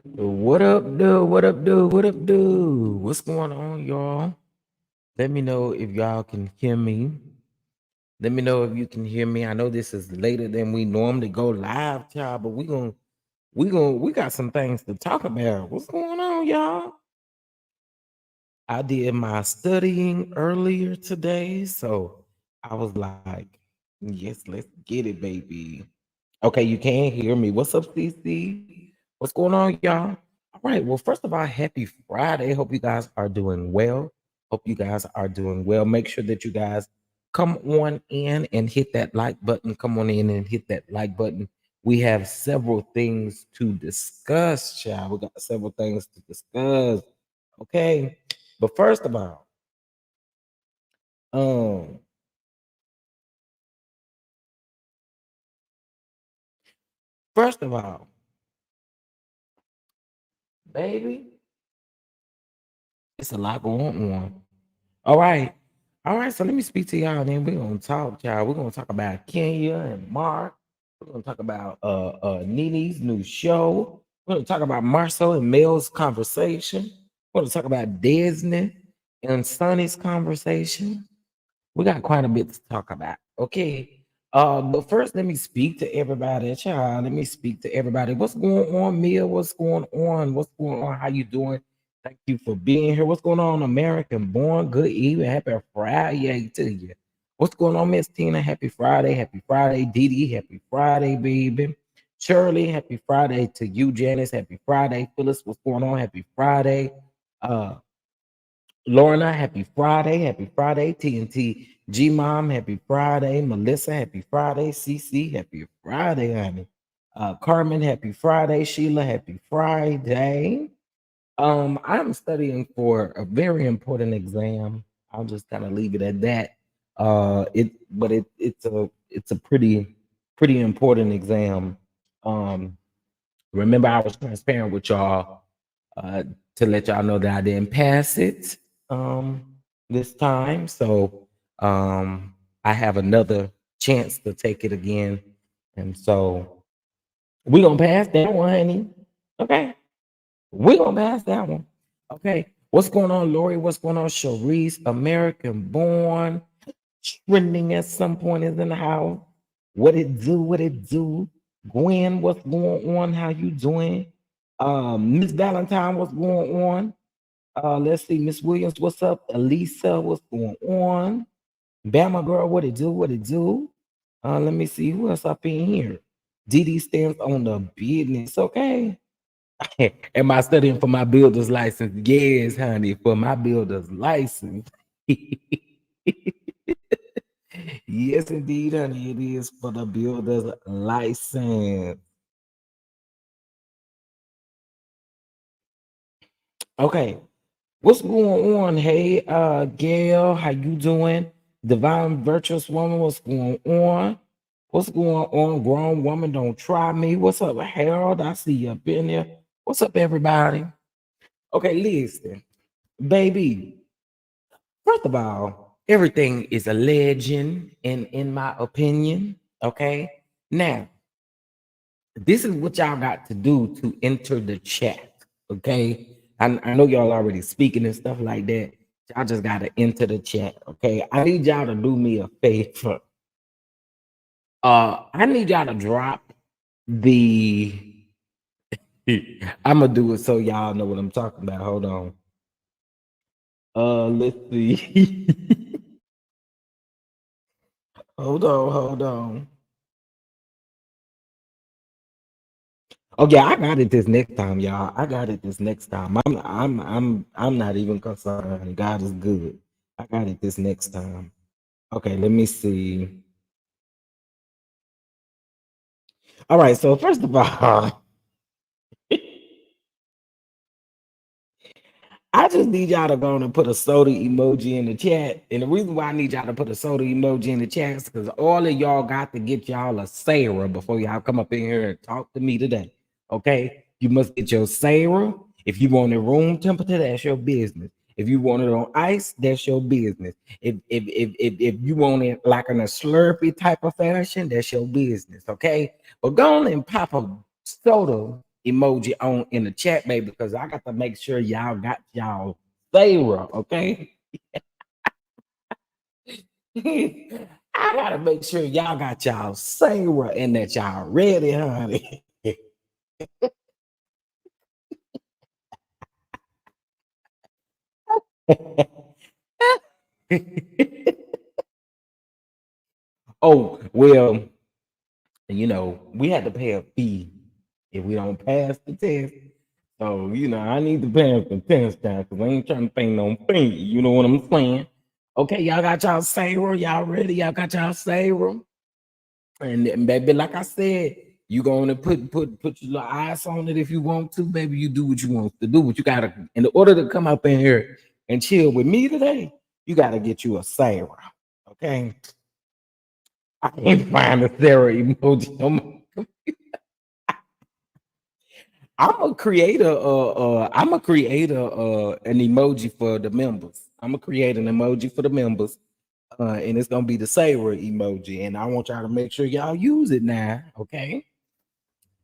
What up, dude? What up, dude? What up, dude? What's going on, y'all? Let me know if y'all can hear me. Let me know if you can hear me. I know this is later than we normally go live, child, but we got some things to talk about. What's going on, y'all? I did my studying earlier today, so I was like, yes, let's get it, baby. Okay, you can hear me. What's up, CC? What's going on, y'all? All right. Well, first of all, happy Friday. Hope you guys are doing well. Hope you guys are doing well. Make sure that you guys come on in and hit that like button. Come on in and hit that like button. We have several things to discuss, child. We got several things to discuss. Okay. But um, first of all, baby, it's a lot going on. All right. All right. So let me speak to y'all. Then we're gonna talk, y'all. We're gonna talk about Kenya and Mark. We're gonna talk about Nene's new show. We're gonna talk about Marsue and Mel's conversation. We're gonna talk about Disney and Sunny's conversation. We got quite a bit to talk about. Okay. But first, let me speak to everybody. Child, let me speak to everybody. What's going on, Mia? What's going on? What's going on? How you doing? Thank you for being here. What's going on, American born? Good evening. Happy Friday to you. What's going on, Miss Tina? Happy Friday. Happy Friday, Dee Dee. Happy Friday, baby. Shirley, happy Friday to you, Janice. Happy Friday. Phyllis, what's going on? Happy Friday. Uh, Lorna, happy Friday. Happy Friday. TNT G Mom, happy Friday. Melissa, happy Friday. CC, happy Friday, honey. Carmen, happy Friday. Sheila, happy Friday. I'm studying for a very important exam. I'll just kind of leave it at that. It's a pretty important exam. Um, Remember, I was transparent with y'all uh, to let y'all know that I didn't pass it this time. So I have another chance to take it again. And so we're going to pass that one, honey. Okay. We're going to pass that one. Okay. What's going on, Lori? What's going on, Sharice? American born, trending at some point is in the house. What it do? What it do? Gwen, what's going on? How you doing? Miss Valentine, what's going on? Let's see, Miss Williams, what's up? Elisa, what's going on? Bama girl, what it do? What it do? Let me see who else up in here. DD stands on the business, okay? Am I studying for my builder's license? Yes, honey, for my builder's license. Yes, indeed, honey, it is for the builder's license. Okay, what's going on? Hey, Gail, how you doing? Divine virtuous woman, what's going on? What's going on? Grown woman, don't try me. What's up, Harold? I see you up in there. What's up, everybody? Okay, listen, baby. First of all, everything is a legend, in my opinion. Okay, now this is what y'all got to do to enter the chat. Okay. I know y'all already speaking and stuff like that. Y'all just gotta enter the chat. Okay. I need y'all to do me a favor. I need y'all to drop the I'm gonna do it so y'all know what I'm talking about. Hold on. Let's see. Hold on. Oh yeah, I got it this next time, y'all. I got it this next time. I'm not even concerned. God is good. I got it this next time. Okay, let me see. All right, so first of all, I just need y'all to go on and put a soda emoji in the chat. And the reason why I need y'all to put a soda emoji in the chat is because all of y'all got to get y'all a Sarah before y'all come up in here and talk to me today. Okay? You must get your Sarah. If you want it room temperature, that's your business. If you want it on ice, that's your business. If you want it like in a slurpy type of fashion, that's your business. Okay? But go on and pop a soda emoji on in the chat, baby, because I got to make sure y'all got y'all Sarah, okay? I gotta make sure y'all got y'all Sarah and that y'all ready, honey. Oh, well, we had to pay a fee if we don't pass the test. So, I need to pass the test now because I ain't trying to pay no fee. You know what I'm saying? Okay, y'all got y'all Sarah. Y'all ready? Y'all got y'all Sarah. And baby, like I said, you gonna put your little eyes on it if you want to, baby. You do what you want to do, but you gotta, in order to come up in here and chill with me today, you gotta get you a Sarah. Okay. I can't find a Sarah emoji. I'm a creator. I'm a creator. An emoji for the members. I'm gonna create an emoji for the members, and it's gonna be the Sarah emoji. And I want y'all to make sure y'all use it now. Okay.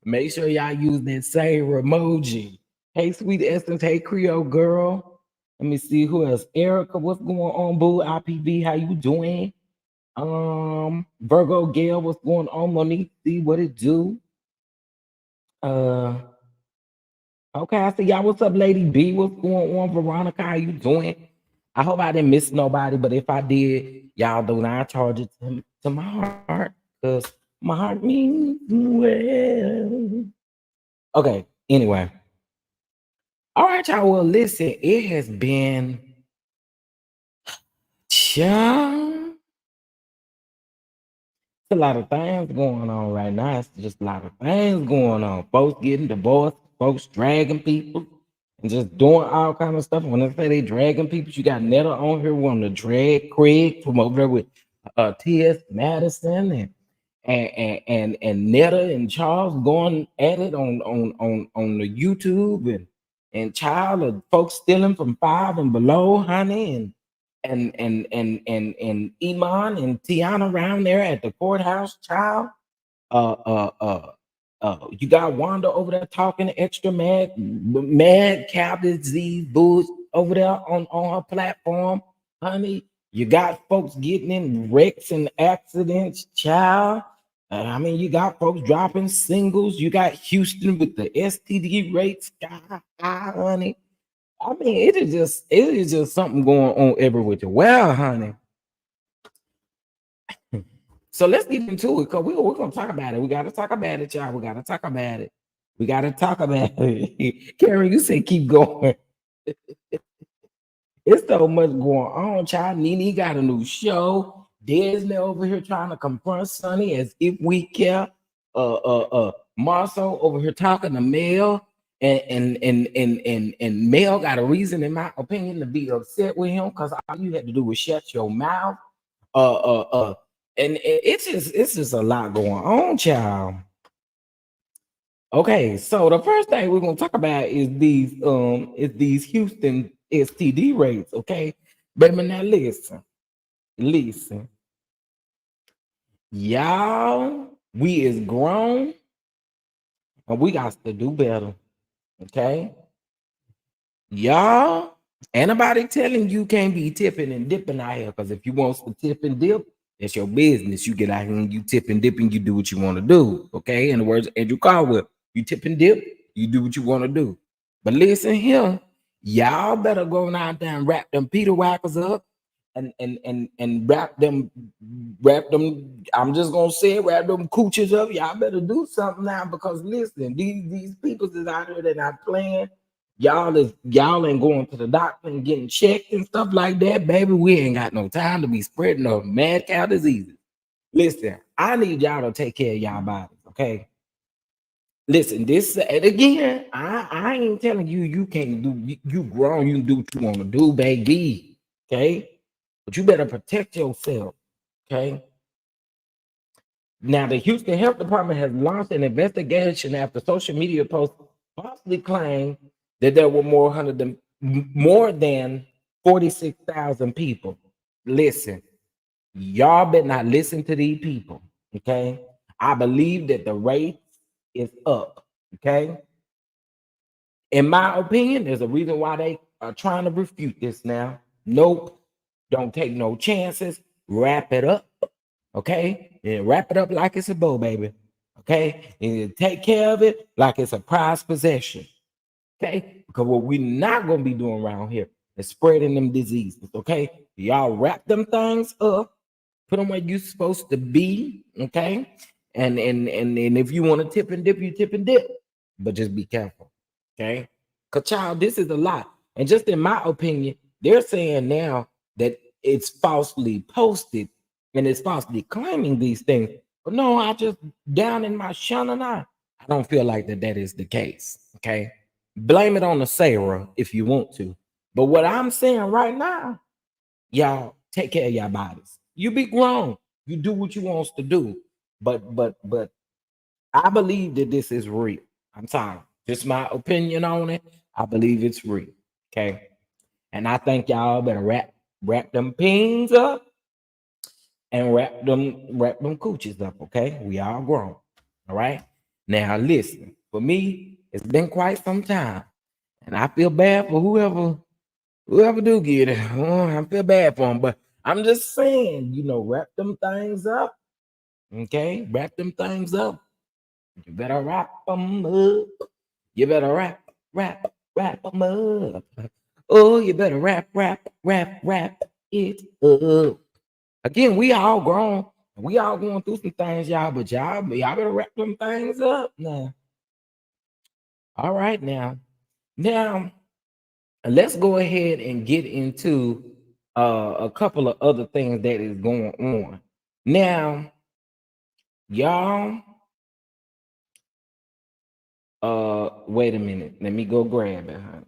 Make sure y'all use that Sarah emoji. Hey, sweet essence. Hey, Creole girl. Let me see who else. Erica, what's going on, boo? IPB, how you doing? Virgo Gail, what's going on? Monique, see what it do. Uh, okay, I see y'all. What's up, Lady B? What's going on, Veronica? How you doing? I hope I didn't miss nobody, but if I did, y'all do not charge it to my heart, because my heart means well. Okay, anyway. All right, y'all. Well, listen, it has been Cha. It's a lot of things going on right now. It's just a lot of things going on. Folks getting divorced, folks dragging people, and just doing all kind of stuff. When I say they dragging people, you got Netta on here wanting to drag Craig from over there with T.S. Madison and Netta and Charles going at it on the YouTube and child of folks stealing from 5 and below, honey, and Iman and Tiana around there at the courthouse, child. Uh, uh, uh, you got Wanda over there talking extra mad cow disease booze over there on her platform, honey. You got folks getting in wrecks and accidents, child. I mean, you got folks dropping singles. You got Houston with the STD rates sky high, honey. I mean, it is just something going on everywhere. Well, honey. So let's get into it because we're gonna talk about it. We gotta talk about it, y'all. We gotta talk about it. We gotta talk about it. Karen, you say keep going. It's so much going on, child. Nene got a new show. Disney over here trying to confront Sunny as if we care. Marsue over here talking to Mel, and Mel got a reason, in my opinion, to be upset with him because all you had to do was shut your mouth. Uh, uh, uh, and it's just a lot going on, child. Okay, so the first thing we're gonna talk about is these Houston STD rates. Okay, baby, now listen, y'all. We is grown and we got to do better. Okay, y'all. Anybody telling you can't be tipping and dipping out here? Because if you want to tip and dip, that's your business. You get out here and you tip and dip and you do what you want to do. Okay, in the words of Andrew Caldwell, you tip and dip, you do what you want to do. But listen here, y'all better go out there and wrap them Peter Whackers up and wrap them. I'm just gonna say it, wrap them cooches up. Y'all better do something now because listen, these people is out here that not playing. Y'all ain't going to the doctor and getting checked and stuff like that, baby. We ain't got no time to be spreading no mad cow diseases. Listen, I need y'all to take care of y'all bodies, okay? Listen, this and again, I ain't telling you you can't do you grown, you can do what you want to do, baby. Okay, but you better protect yourself. Okay. Now, the Houston Health Department has launched an investigation after social media posts falsely claimed that there were more than 46,000 people. Listen, y'all better not listen to these people. Okay. I believe that the rate is up. Okay. In my opinion, there's a reason why they are trying to refute this now. Nope, don't take no chances. Wrap it up, okay? And wrap it up like it's a bow, baby, okay? And take care of it like it's a prized possession, okay? Because what we're not gonna be doing around here is spreading them diseases, okay? Y'all wrap them things up, put them where you're supposed to be, okay? And if you want to tip and dip, you tip and dip, but just be careful, okay? Because child, this is a lot. And just in my opinion, they're saying now that it's falsely posted and it's falsely claiming these things. But no, I just down in my shanana, I don't feel like that is the case, okay? Blame it on the Sarah if you want to. But what I'm saying right now, y'all take care of your bodies. You be grown. You do what you wants to do. But I believe that this is real. I'm sorry. Just my opinion on it. I believe it's real. Okay. And I think y'all better wrap them pins up and wrap them coochies up. Okay. We all grown. All right. Now listen, for me, it's been quite some time. And I feel bad for whoever do get it. Oh, I feel bad for them, but I'm just saying, wrap them things up. Okay, wrap them things up. You better wrap them up. You better wrap them up. Oh, you better wrap it up. Again, we all grown. We all going through some things, y'all, but y'all better wrap them things up now. All right, now. Let's go ahead and get into a couple of other things that is going on. Now, y'all, wait a minute. Let me go grab it, honey.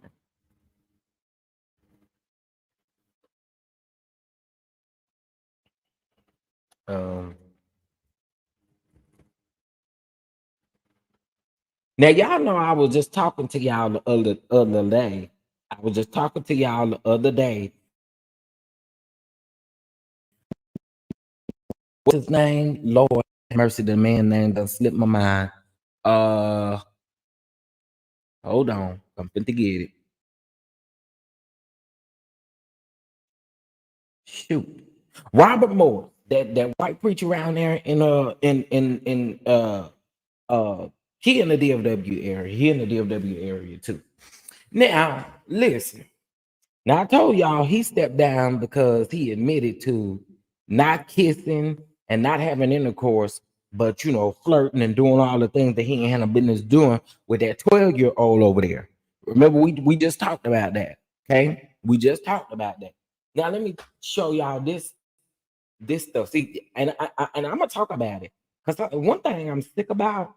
Now, y'all know I was just talking to y'all the other day. I was just talking to y'all the other day. What's his name? Lord have mercy, the man name done slipped my mind. Hold on. I'm finna get it. Shoot. Robert Moore, that white preacher around there he in the DFW area. He in the DFW area too. Now, listen. Now I told y'all he stepped down because he admitted to not kissing and not having intercourse, but flirting and doing all the things that he ain't had no business doing with that 12-year-old over there. Remember, we just talked about that. Okay, we just talked about that. Now let me show y'all this stuff. See, and I'm gonna talk about it because one thing I'm sick about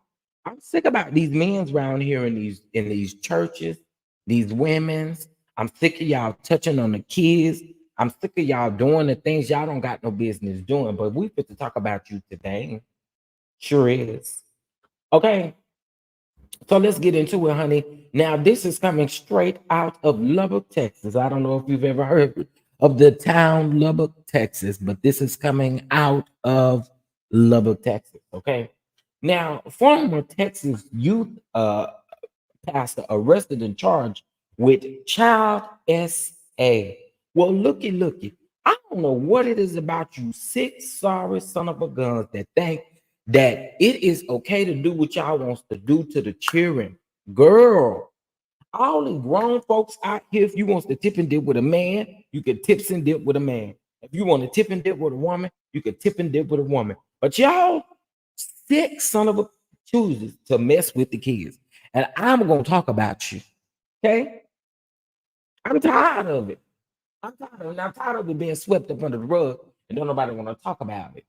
these men's around here in these churches, these women's. I'm sick of y'all touching on the kids. I'm sick of y'all doing the things y'all don't got no business doing. But we fit to talk about you today. Sure is. Okay. So let's get into it, honey. Now, this is coming straight out of Lubbock, Texas. I don't know if you've ever heard of the town Lubbock, Texas, but this is coming out of Lubbock, Texas. Okay. Now, former Texas youth pastor arrested and charged with child SA. Well, looky. I don't know what it is about you sick, sorry son of a guns that think that it is okay to do what y'all wants to do to the children. Girl, all the grown folks out here, if you want to tip and dip with a man, you can tip and dip with a man. If you want to tip and dip with a woman, you can tip and dip with a woman. But y'all sick son of a chooses to mess with the kids. And I'm gonna talk about you. Okay? I'm tired of it. I'm tired of it being swept up under the rug and don't nobody want to talk about it.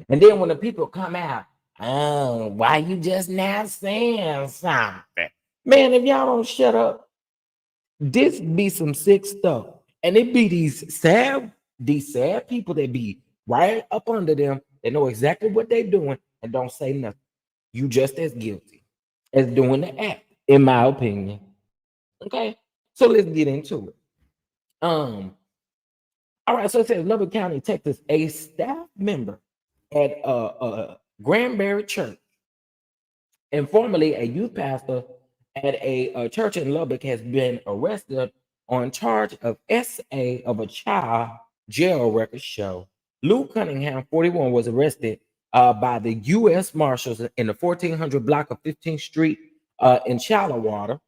And then when the people come out, oh, why you just now saying something? Man, if y'all don't shut up, this be some sick stuff. And it be these sad people that be right up under them. They know exactly what they're doing and don't say nothing. You just as guilty as doing the act, in my opinion. Okay, so let's get into it. All right, so it says Lubbock County, Texas, a staff member at Granbury Church and formerly a youth pastor at a church in Lubbock has been arrested on charge of SA of a child, jail records show. Lou Cunningham, 41, was arrested by the U.S. Marshals in the 1400 block of 15th Street in Shallowater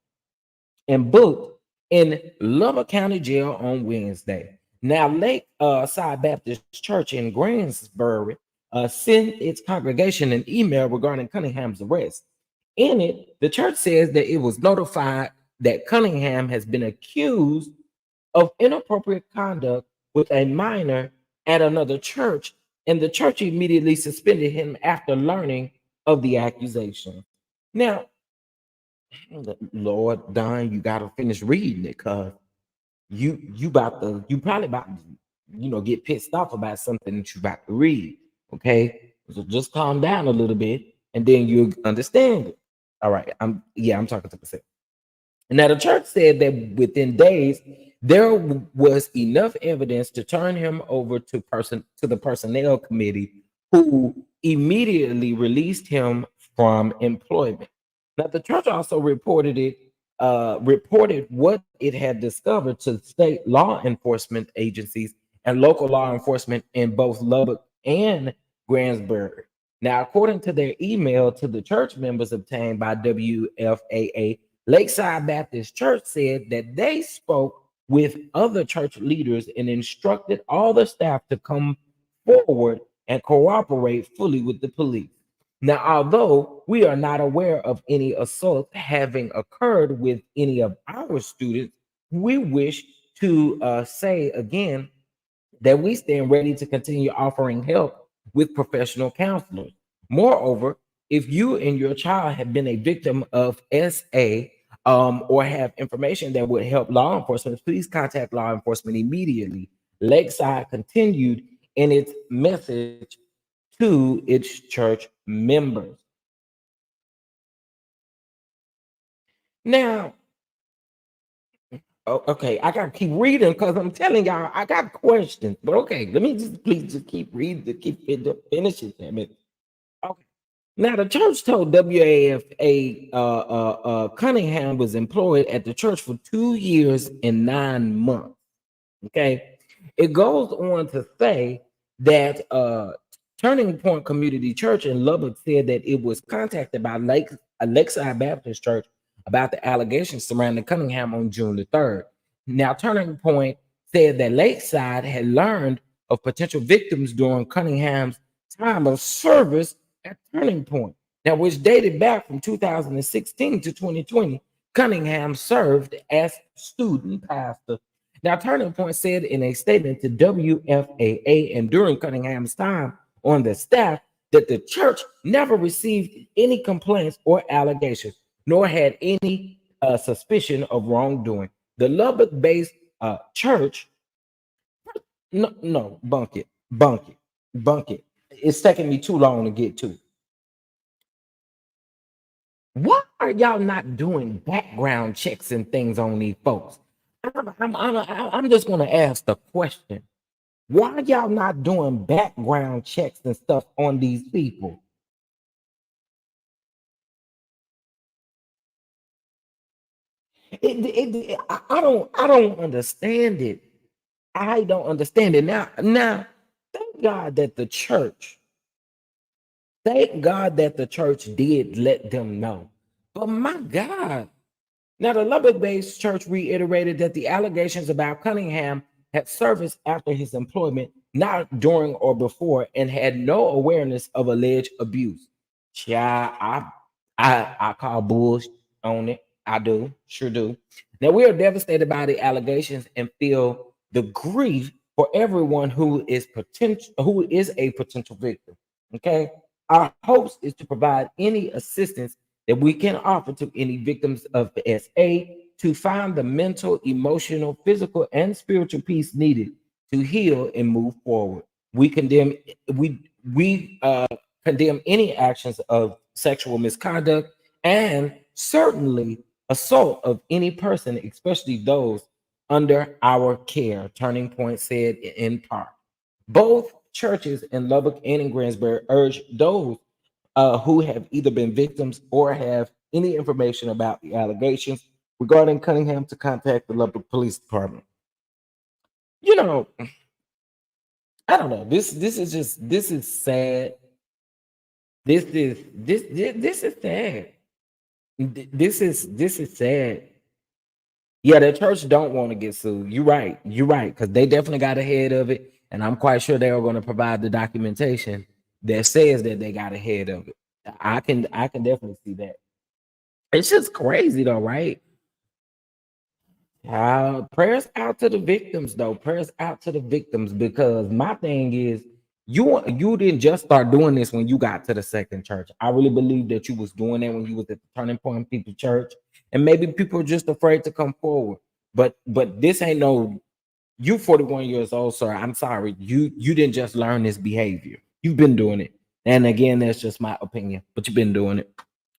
and booked in Lubbock County Jail on Wednesday. Now, Lake Side Baptist Church in Greensboro sent its congregation an email regarding Cunningham's arrest. In it, the church says that it was notified that Cunningham has been accused of inappropriate conduct with a minor at another church, and the church immediately suspended him after learning of the accusation. Now, Lord, Don, you gotta finish reading it, cause you probably about to, get pissed off about something that you about to read. Okay, so just calm down a little bit, and then you'll understand it. All right, I'm talking to myself. Now, the church said that within days, there was enough evidence to turn him over to the personnel committee, who immediately released him from employment. Now, the church also reported what it had discovered to state law enforcement agencies and local law enforcement in both Lubbock and Greensboro. Now, according to their email to the church members obtained by WFAA, Lakeside Baptist Church said that they spoke with other church leaders and instructed all the staff to come forward and cooperate fully with the police. Now, although we are not aware of any assault having occurred with any of our students, we wish to say again that we stand ready to continue offering help with professional counselors. Moreover, if you and your child have been a victim of SA, or have information that would help law enforcement, please contact law enforcement immediately. Lakeside continued in its message to its church members. Now, okay, I gotta keep reading because I'm telling y'all I got questions. But okay, let me just please just keep reading to keep it finish it. Damn it. Okay. Now, the church told WAFA Cunningham was employed at the church for 2 years and 9 months. Okay. It goes on to say that Turning Point Community Church in Lubbock said that it was contacted by Lakeside Baptist Church about the allegations surrounding Cunningham on June the 3rd. Now, Turning Point said that Lakeside had learned of potential victims during Cunningham's time of service at Turning Point. Now, which dated back from 2016 to 2020, Cunningham served as student pastor. Now, Turning Point said in a statement to WFAA and during Cunningham's time on the staff that the church never received any complaints or allegations, nor had any suspicion of wrongdoing. The Lubbock-based church, no, bunk it. It's taking me too long to get to. Why are y'all not doing background checks and things on these folks? I'm just going to ask the question. Why y'all not doing background checks and stuff on these people? I don't understand it. I don't understand it. Now, thank God that the church did let them know. But my God, now, the Lubbock based church reiterated that the allegations about Cunningham had surfaced after his employment, not during or before, and had no awareness of alleged abuse. Yeah, I call bullshit on it. I do, sure do. Now, we are devastated by the allegations and feel the grief for everyone who is a potential victim. Okay. Our hopes is to provide any assistance that we can offer to any victims of the SA to find the mental, emotional, physical, and spiritual peace needed to heal and move forward. We condemn we condemn any actions of sexual misconduct and certainly assault of any person, especially those under our care, Turning Point said in part. Both churches in Lubbock and in Greensboro urge those who have either been victims or have any information about the allegations regarding Cunningham to contact the local police department. You know, I don't know. This is sad. This is sad. This is sad. Yeah, the church don't want to get sued. You're right. You're right, because they definitely got ahead of it, and I'm quite sure they are going to provide the documentation that says that they got ahead of it. I can definitely see that. It's just crazy though, right? Prayers out to the victims, though. Prayers out to the victims, because my thing is, you didn't just start doing this when you got to the second church. I really believe that you was doing that when you was at the Turning Point People Church, and maybe people are just afraid to come forward. But this ain't no, you 41 years old, sir. I'm sorry. You didn't just learn this behavior. You've been doing it. And again, that's just my opinion, but you've been doing it.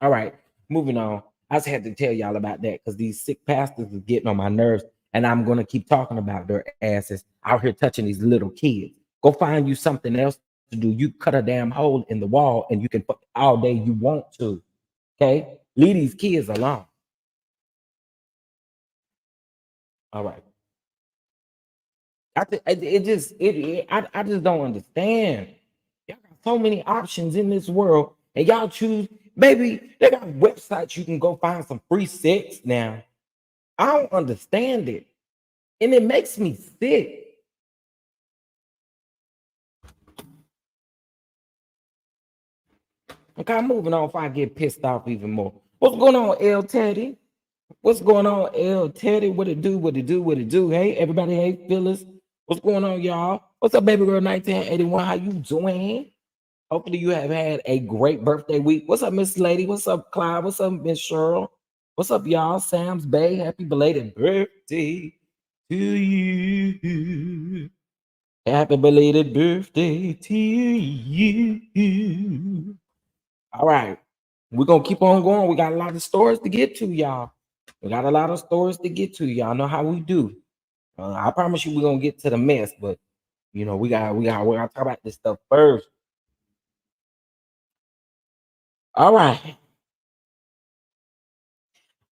All right, moving on. I just had to tell y'all about that because these sick pastors is getting on my nerves, and I'm gonna keep talking about their asses out here touching these little kids. Go find you something else to do. You cut a damn hole in the wall and you can fuck all day you want to. Okay? Leave these kids alone. All right. I just don't understand. Y'all got so many options in this world, and y'all choose. Maybe they got websites you can go find some free sex now. I don't understand it, and it makes me sick. Okay, I'm moving on before I get pissed off even more. What's going on, L Teddy? What's going on, L Teddy? What it do? What it do? What it do? Hey, everybody. Hey, Phyllis. What's going on, y'all? What's up, baby girl 1981? How you doing? Hopefully you have had a great birthday week. What's up, Miss Lady? What's up, Clyde? What's up, Miss Cheryl? What's up, y'all? Sam's Bay. Happy belated birthday to you. Happy belated birthday to you. All right. We're gonna keep on going. We got a lot of stories to get to, y'all. We got a lot of stories to get to. Y'all know how we do. I promise you we're gonna get to the mess, but we gotta talk about this stuff first. All right.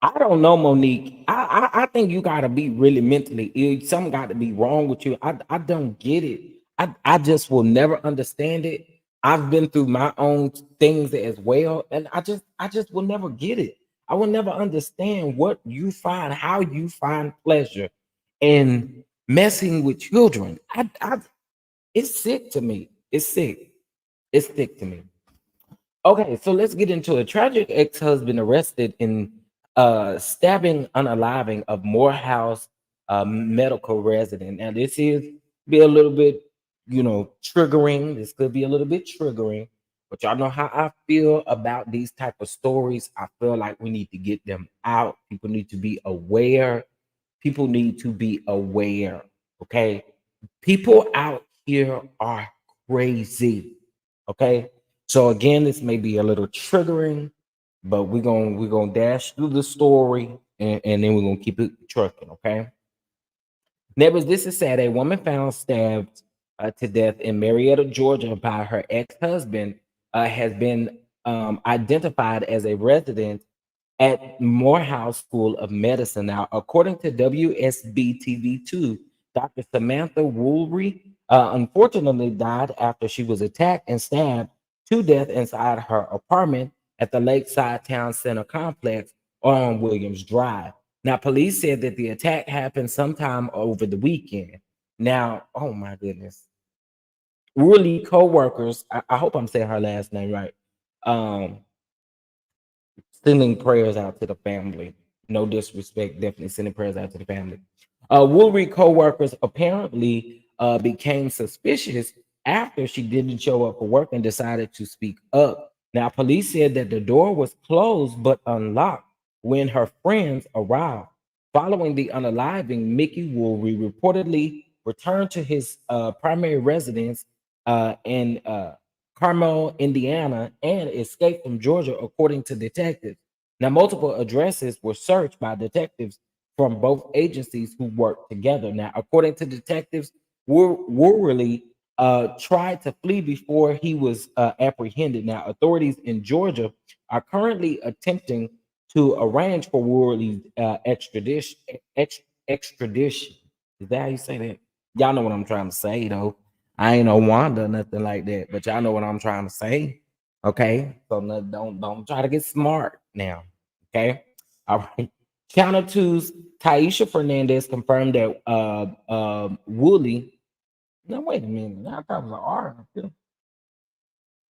I don't know, Monique. I think you gotta be really mentally ill. Something got to be wrong with you. I don't get it. I just will never understand it. I've been through my own things as well, and I just will never get it. I will never understand what you find, how you find pleasure in messing with children. It's sick to me. It's sick. It's sick to me. Okay, so let's get into a tragic ex-husband arrested in stabbing unaliving of Morehouse medical resident. Now, this is be a little bit, triggering. This could be a little bit triggering, but y'all know how I feel about these type of stories. I feel like we need to get them out. People need to be aware. People need to be aware. Okay, people out here are crazy. Okay, so again, this may be a little triggering, but we're gonna dash through the story, and then we're gonna keep it trucking. Okay. Neighbors, this is sad. A woman found stabbed to death in Marietta, Georgia, by her ex-husband has been identified as a resident at Morehouse School of Medicine. Now, according to WSB TV2, Dr. Samantha Woolry unfortunately died after she was attacked and stabbed to death inside her apartment at the Lakeside Town Center complex on Williams Drive. Now, police said that the attack happened sometime over the weekend. Now, oh my goodness. Woolly co-workers, I hope I'm saying her last name right. Um, Sending prayers out to the family. No disrespect, definitely sending prayers out to the family. Woolry co-workers apparently became suspicious after she didn't show up for work and decided to speak up. Now, police said that the door was closed but unlocked when her friends arrived. Following the unaliving, Mickey Woolry reportedly returned to his primary residence in Carmel, Indiana, and escaped from Georgia, according to detectives. Now, multiple addresses were searched by detectives from both agencies who worked together. Now, according to detectives, Worley tried to flee before he was apprehended. Now, authorities in Georgia are currently attempting to arrange for Worley's extradition. Is that how you say that? Y'all know what I'm trying to say, though. I ain't no Wanda, nothing like that, but y'all know what I'm trying to say. Okay, so no, don't try to get smart now. Okay, all right. Channel Two's Taisha Fernandez confirmed that Wooly. No, wait a minute. I thought it was an R.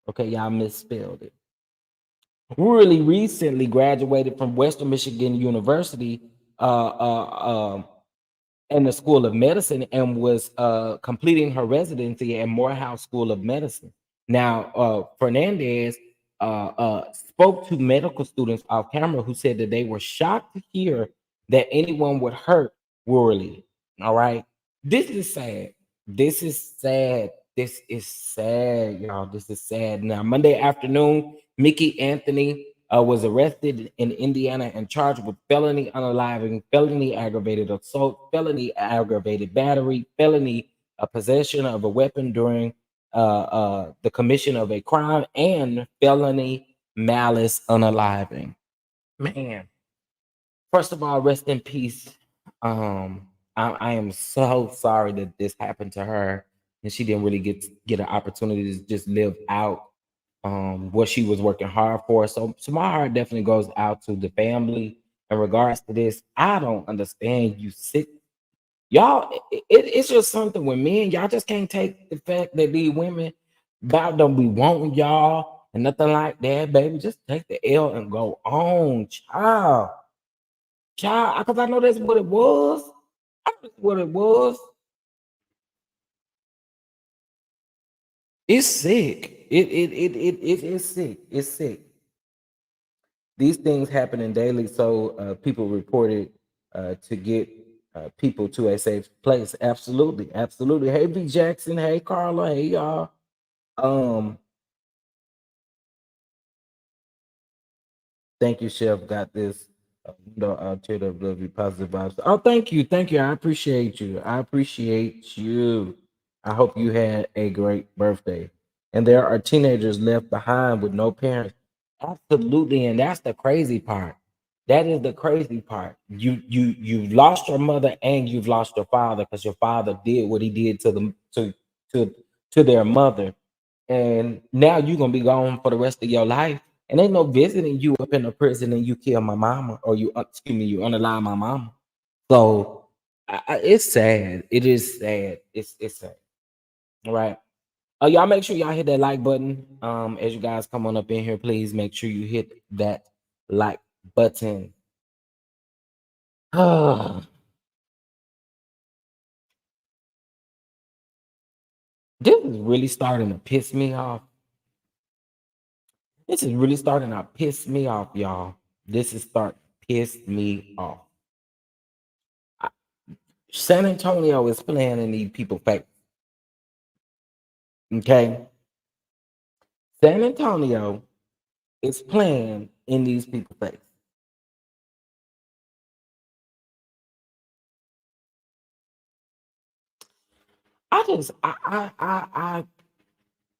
Okay, y'all misspelled it. Really recently graduated from Western Michigan University in the School of Medicine and was completing her residency at Morehouse School of Medicine. Now, Fernandez spoke to medical students off camera who said that they were shocked to hear that anyone would hurt Worley. All right. This is sad. This is sad. This is sad, y'all. This is sad. Now, Monday afternoon, Mickey Anthony was arrested in Indiana and charged with felony unaliving, felony aggravated assault, felony aggravated battery, felony possession of a weapon during the commission of a crime, and felony malice unaliving. Man, first of all, rest in peace. I am so sorry that this happened to her, and she didn't really get an opportunity to just live out what she was working hard for. So my heart definitely goes out to the family in regards to this. I don't understand you sick. Y'all, it's just something with men. Y'all just can't take the fact that these women about don't be wanting y'all and nothing like that, baby. Just take the L and go on, child. Child, because I know that's what it was. I know that's what it was. It's sick. It's sick. It's sick. These things happening daily, so people reported to get people to a safe place. Absolutely, absolutely. Hey, B Jackson. Hey, Carla. Hey, y'all. Um, Thank you, Chef. Got this. Cheer up, love you, positive vibes. Oh, thank you. I appreciate you. I appreciate you. I hope you had a great birthday. And there are teenagers left behind with no parents. Absolutely, and that's the crazy part. That is the crazy part. You've lost your mother and you've lost your father because your father did what he did to them to to their mother, and now you're gonna be gone for the rest of your life. And ain't no visiting you up in the prison and you kill my mama or you excuse me, you unalive my mama. So it's sad. It is sad. It's sad. All right. Y'all make sure y'all hit that like button. As you guys come on up in here, please make sure you hit that like button. This is really starting to piss me off. This is really starting to piss me off, y'all. This is start piss me off. San Antonio is playing in these people face. Okay. San Antonio is playing in these people face. I just I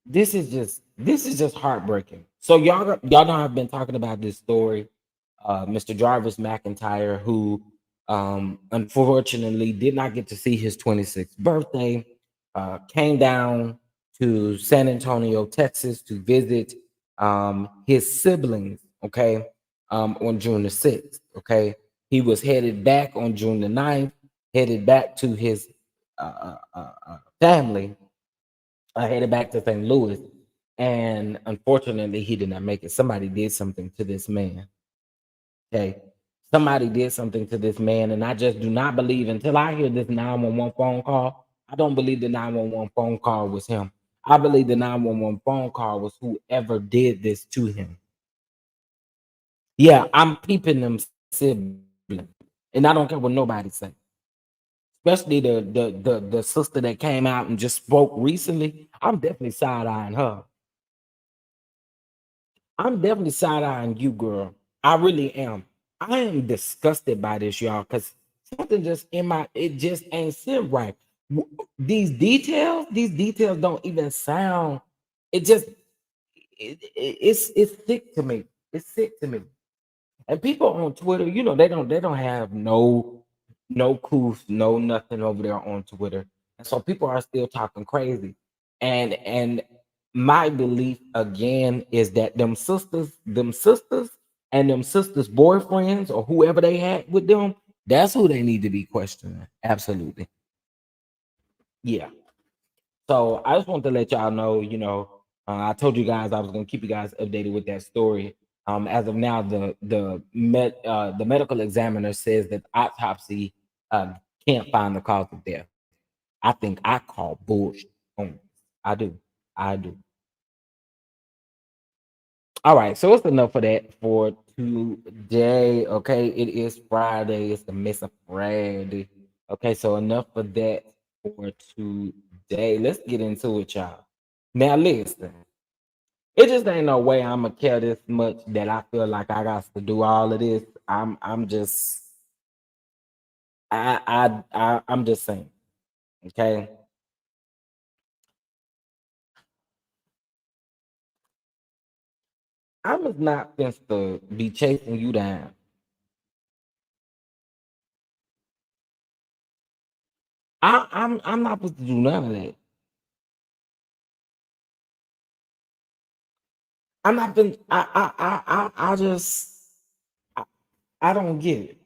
this is just heartbreaking. So y'all know I've been talking about this story, Mr. Jarvis McIntyre, who unfortunately did not get to see his 26th birthday, came down to San Antonio, Texas, to visit his siblings. Okay, on June the 6th. Okay, he was headed back on June the 9th, headed back to his family, headed back to St. Louis, and unfortunately, he did not make it. Somebody did something to this man. Okay, somebody did something to this man, and I just do not believe until I hear this 911 phone call. I don't believe the 911 phone call was him. I believe the 911 phone call was whoever did this to him. Yeah, I'm peeping them siblings, and I don't care what nobody say. Especially the sister that came out and just spoke recently. I'm definitely side eyeing her. I'm definitely side eyeing you, girl. I really am. I am disgusted by this, y'all, because something just in my it just ain't sit right. These details don't even sound. It just it's sick to me. It's sick to me. And people on Twitter, they don't have no couth, no nothing over there on Twitter. And so people are still talking crazy. And my belief again is that them sisters and them sisters' boyfriends or whoever they had with them, that's who they need to be questioning. Absolutely. Yeah. So I just want to let y'all know, I told you guys I was gonna keep you guys updated with that story. As of now, the medical examiner says that autopsy uh, can't find the cause of death. I think I call bullshit on this. I do. I do. All right, so it's enough for that for today. Okay, it is Friday. It's the mess of Friday. Okay, so enough for that for today. Let's get into it, y'all. Now listen, it just ain't no way I'ma care this much that I feel like I got to do all of this. I'm just I'm just saying. Okay, I was not supposed to be chasing you down. I'm not supposed to do none of that. I'm not been I just I, I don't get it.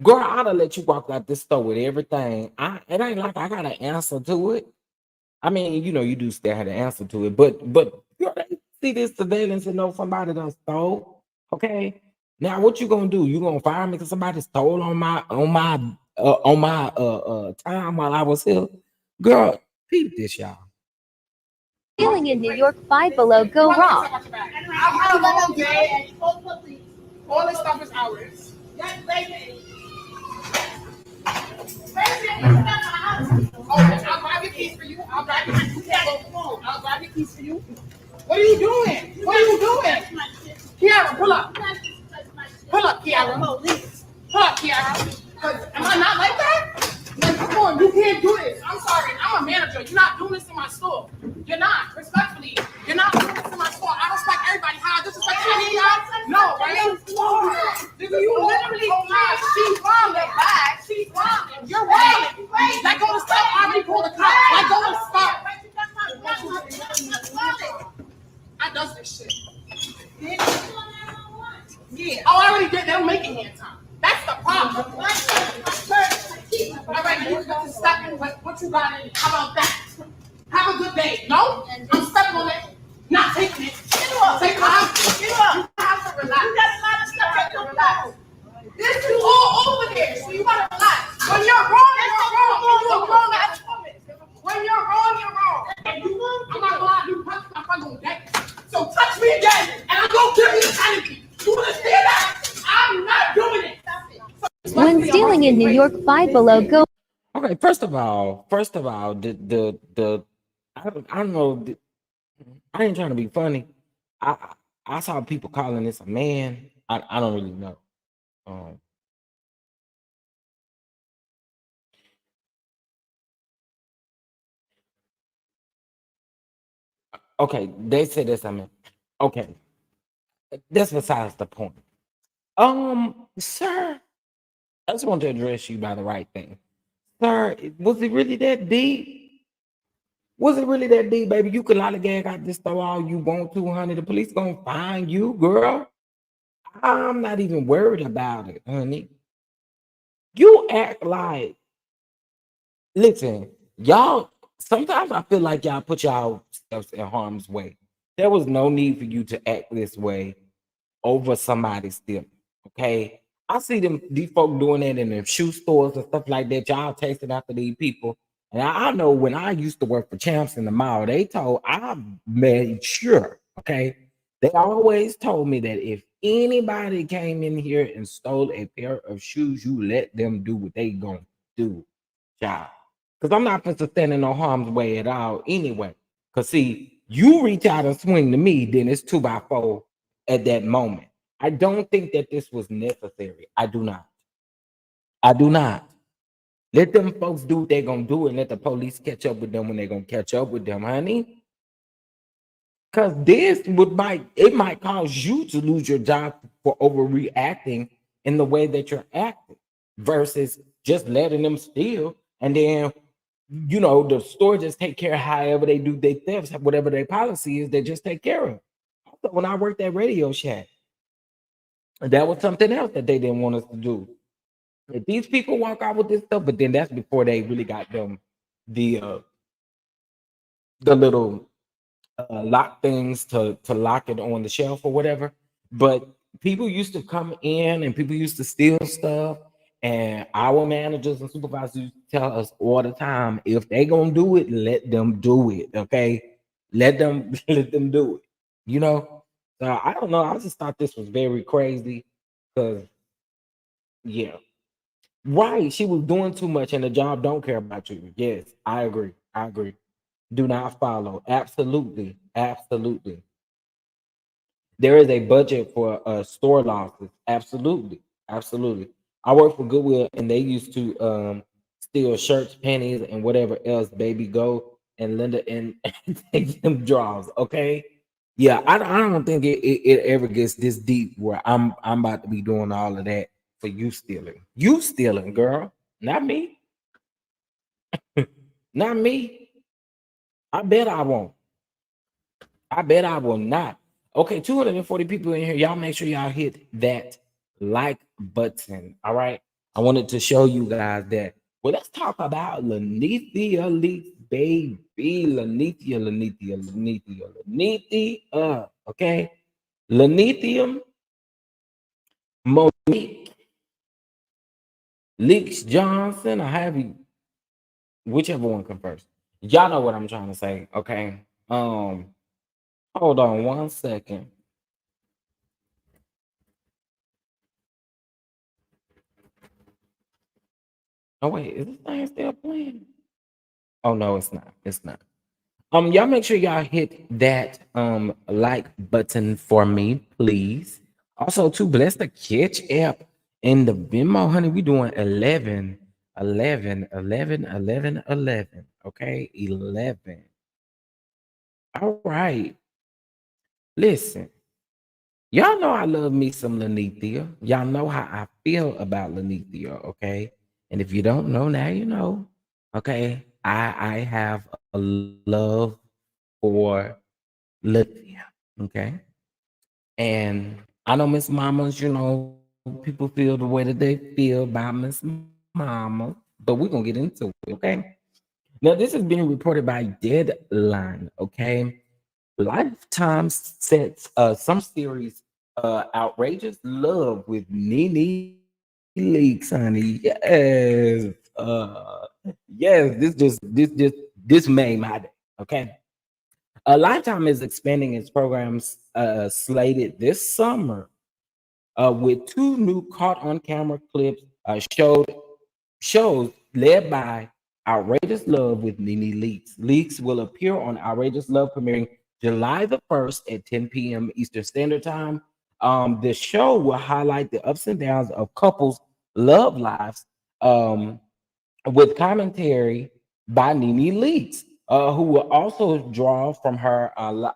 Girl, I'd have let you walk out this store with everything. It ain't like I got an answer to it. I mean, you do still have an answer to it, but girl, they see this surveillance and know somebody done stole. Okay. Now what you gonna do? You gonna fire me because somebody stole on my time while I was here? Girl, peep this, y'all. Feeling in New York, Five Below, go raw. I've had a long day. All this stuff is ours. Oh, I'll grab your keys for you. I'll grab your keys. You can't go home. I'll grab your keys for you. What are you doing? What are you doing? Kiara, pull up. Pull up, Kiara. Pull up, Kiara. Am I not like that? Like, come on, you can't do this. I'm sorry. I'm a manager. You're not doing this in my store. You're not. Respectfully, you're not doing this in my store. I respect everybody. How I disrespect any of y'all? No, right? You literally she's wrong. She's wrong. You're wrong. Let go of the stuff. I already called the cops. Let go of the stuff. I does this shit. Yeah. Oh, I already did. They'll make it hand time. That's the problem. All right, you got to step in with what you got in it. How about that? Have a good day. No? I'm stepping on it. Not taking it. Take my house. You have to relax. You got a lot of stuff to relax. This is all over there, so you gotta relax. When you're wrong, you're wrong. When you're wrong, you're wrong. I'm not gonna lie, you touch my fucking deck. So touch me again, and I'm gonna give you the penalty. You understand that? I'm not doing it. When stealing in New York, Five Below, go. Okay, first of all, I don't know. I ain't trying to be funny. I I saw people calling this a man. I don't really know. Um, okay, they said this. I mean, okay, that's besides the point. Sir, I just want to address you by the right thing, sir. Was it really that deep? Was it really that deep, baby? You can lollygag out this throw all you want to, honey. The police gonna find you, girl. I'm not even worried about it, honey. You act like, listen, y'all. Sometimes I feel like y'all put y'all steps in harm's way. There was no need for you to act this way over somebody's step. Okay. I see these folk doing that in the shoe stores and stuff like that. Y'all chasing after these people. And I know when I used to work for Champs in the mall, I made sure, okay. They always told me that if anybody came in here and stole a pair of shoes, you let them do what they gonna do, child. Because I'm not supposed to stand in no harm's way at all anyway. Because see, you reach out and swing to me, then it's 2x4 at that moment. I don't think that this was necessary. I do not. I do not. Let them folks do what they're gonna do and let the police catch up with them when they're gonna catch up with them, honey. Because this might cause you to lose your job for overreacting in the way that you're acting versus just letting them steal and then the store just take care of however they do their thefts, whatever their policy is, they just take care of. So when I worked at Radio Shack, that was something else that they didn't want us to do. If these people walk out with this stuff, but then that's before they really got them the little lock things to lock it on the shelf or whatever. But people used to come in and people used to steal stuff. And our managers and supervisors used to tell us all the time, if they gonna do it, let them do it. Okay. Let them let them do it. You know? So I don't know. I just thought this was very crazy. Because yeah. Right. She was doing too much and the job don't care about you. Yes, I agree. I agree. Do not follow. Absolutely. Absolutely. There is a budget for store losses. Absolutely. Absolutely. I work for Goodwill and they used to steal shirts, panties, and whatever else, baby go and Linda and take them draws. Okay. Yeah, I don't think it ever gets this deep where I'm about to be doing all of that for you stealing. You stealing, girl. Not me. Not me. I bet I won't. I bet I will not. Okay, 240 people in here. Y'all make sure y'all hit that like button. All right. I wanted to show you guys that. Well, let's talk about Lanithia Leaks, baby. Lanithia. Okay. Lanithium, Monique, Leaks Johnson. I have you, whichever one come first. Y'all know what I'm trying to say. Okay. Hold on one second. Oh wait, is this thing still playing? Oh no, it's not. It's not. Y'all make sure y'all hit that like button for me, please. Also, too, bless the catch app in the Venmo, honey. We doing 11, 11, 11, 11, 11. Okay, 11. All right. Listen, y'all know I love me some Lanithia. Y'all know how I feel about Lanithia, okay? And if you don't know, now you know. Okay. I have a love for Lanithia. Okay. And I know Miss Mamas, people feel the way that they feel about Miss Mama, but we're gonna get into it, okay? Now, this is being reported by Deadline, okay? Lifetime sets some series outrageous love with Nene Leaks, honey. Yes. Yes, this made my day. Okay. Lifetime is expanding its programs slated this summer with two new caught on camera clips shows led by Outrageous Love with Nene Leaks. Leaks will appear on Outrageous Love premiering July the 1st at 10 p.m. Eastern Standard Time. The show will highlight the ups and downs of couples' love lives with commentary by Nene Leaks, who will also draw from her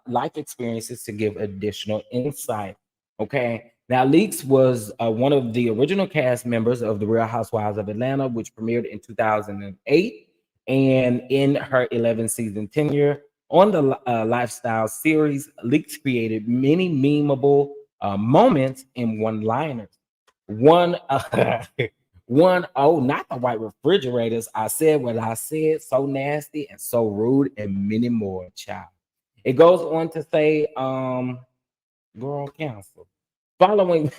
life experiences to give additional insight. Okay. Now, Leaks was one of the original cast members of The Real Housewives of Atlanta, which premiered in 2008. And in her 11 season tenure on the lifestyle series, Leaks created many memeable moments and one liners. One, one, oh, not the white refrigerators. I said what I said, so nasty and so rude, and many more, child. It goes on to say, girl counsel. Following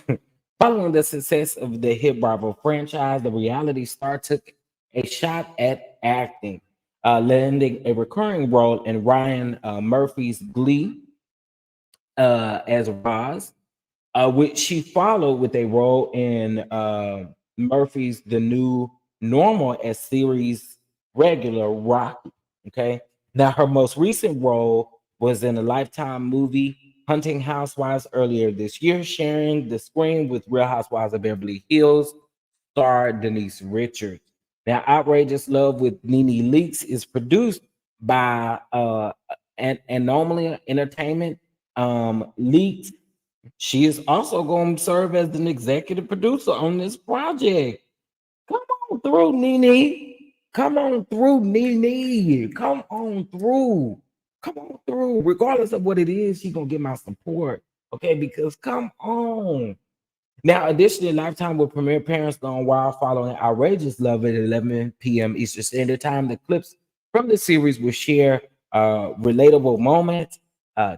following the success of the hit Bravo franchise, the reality star took a shot at acting, landing a recurring role in Ryan Murphy's Glee as Roz, which she followed with a role in Murphy's The New Normal as series regular Rocky. Okay. Now, her most recent role was in a Lifetime movie, Hunting Housewives, earlier this year, sharing the screen with Real Housewives of Beverly Hills star Denise Richards. Now, Outrageous Love with Nene Leaks is produced by and normally entertainment leaked. She is also going to serve as an executive producer on this project. Come on through, Nene. Come on through, Nene. Come on through. Come on through. Regardless of what it is, she gonna get my support. Okay, because come on. Now, additionally, Lifetime will premiere Parents Gone Wild following outrageous love at 11 p.m. Eastern Standard Time. The clips from the series will share relatable moments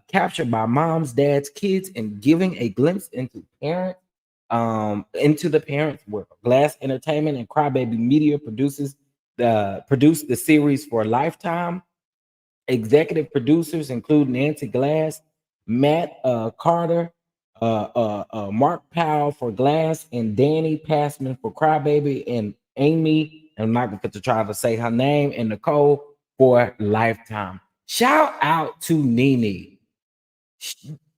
captured by moms, dads, kids, and giving a glimpse into the parents' world. Glass Entertainment and Crybaby Media produced the series for Lifetime. Executive producers include Nancy Glass, Matt Carter, Mark Powell for Glass, and Danny Passman for Crybaby, and Amy, and I'm not going to try to say her name, and Nicole for Lifetime. Shout out to Nene.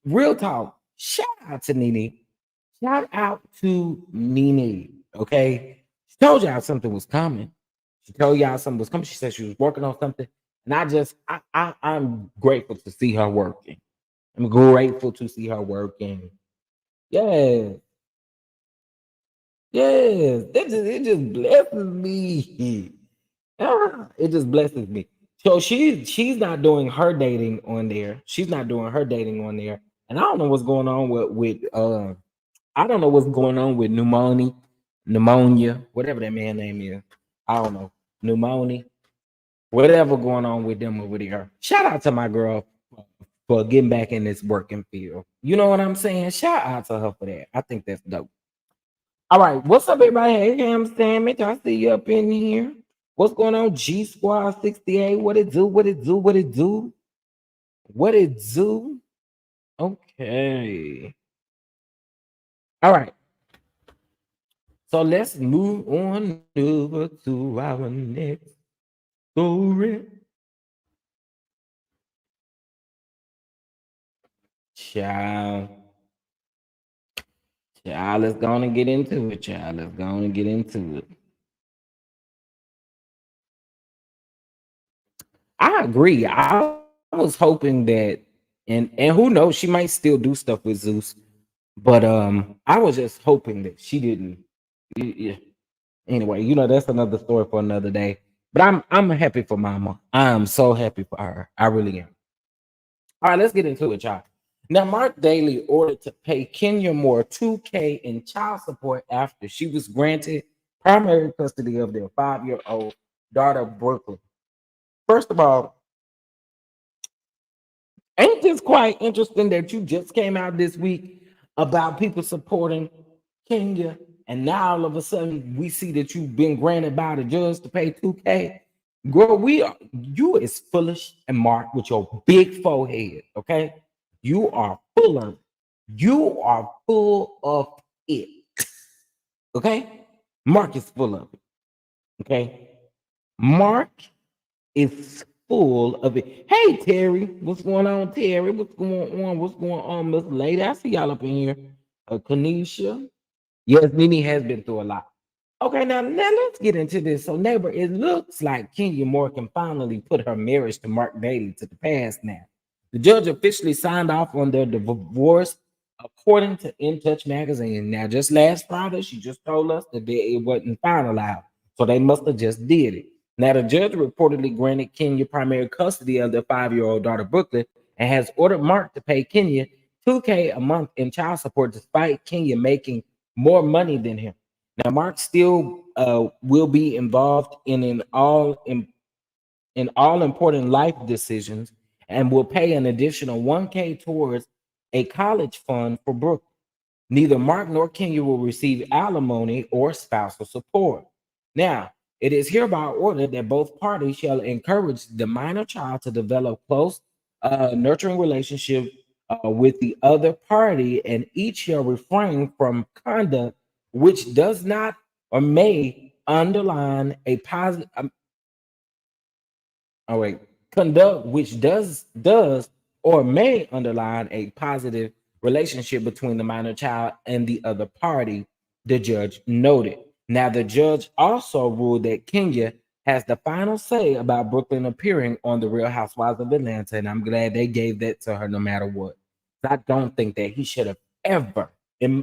Real talk. Shout out to Nene. Shout out to Nene. Okay. She told y'all something was coming. She told y'all something was coming. She said she was working on something. And I'm grateful to see her working. I'm grateful to see her working. Yes. Yes. It just blesses me. It just blesses me. So she's not doing her dating on there. She's not doing her dating on there. And I don't know what's going on with I don't know what's going on with pneumonia, whatever that man name is. I don't know. Pneumonia, whatever going on with them over there. Shout out to my girl for getting back in this working field. You know what I'm saying? Shout out to her for that. I think that's dope. All right. What's up, everybody? Hey, Cam Sandwich. I see you up in here. What's going on? G Squad 68. What it do? What it do? What it do? What it do? Okay. All right. So let's move on over to our next story. Child. Child, let's go on and get into it, child. Let's go on and get into it. I agree. I was hoping that, and who knows, she might still do stuff with Zeus. But I was just hoping that she didn't. Yeah. Anyway, that's another story for another day. But I'm happy for Mama. I'm so happy for her. I really am. All right, let's get into it, y'all. Now, Mark Daly ordered to pay Kenya Moore $2K in child support after she was granted primary custody of their 5-year-old daughter, Brooklyn. First of all, ain't this quite interesting that you just came out this week about people supporting Kenya, and now all of a sudden we see that you've been granted by the judge to pay $2K? Girl, you is foolish and Mark with your big forehead, okay? You are full of it. Okay? Mark is full of it. Okay? Mark is full of it. Hey Terry, what's going on, Terry? What's going on? What's going on, Miss Lady? I see y'all up in here. Kanisha. Yes, Nene has been through a lot. Okay, now let's get into this. So, neighbor, it looks like Kenya Moore can finally put her marriage to Mark Daly to the past now. The judge officially signed off on their divorce, according to In Touch magazine. Now, just last Friday, she just told us that it wasn't finalized, so they must have just did it. Now, the judge reportedly granted Kenya primary custody of their 5-year-old daughter, Brooklyn, and has ordered Mark to pay Kenya $2K a month in child support, despite Kenya making more money than him. Now, Mark still will be involved in all important life decisions and will pay an additional $1K towards a college fund for Brooklyn. Neither Mark nor Kenya will receive alimony or spousal support. Now, it is hereby ordered that both parties shall encourage the minor child to develop close, nurturing relationship with the other party, and each shall refrain from conduct which does not or may underline a positive. Conduct which does or may underline a positive relationship between the minor child and the other party, the judge noted. Now, the judge also ruled that Kenya has the final say about Brooklyn appearing on The Real Housewives of Atlanta, and I'm glad they gave that to her no matter what. I don't think that he should have ever,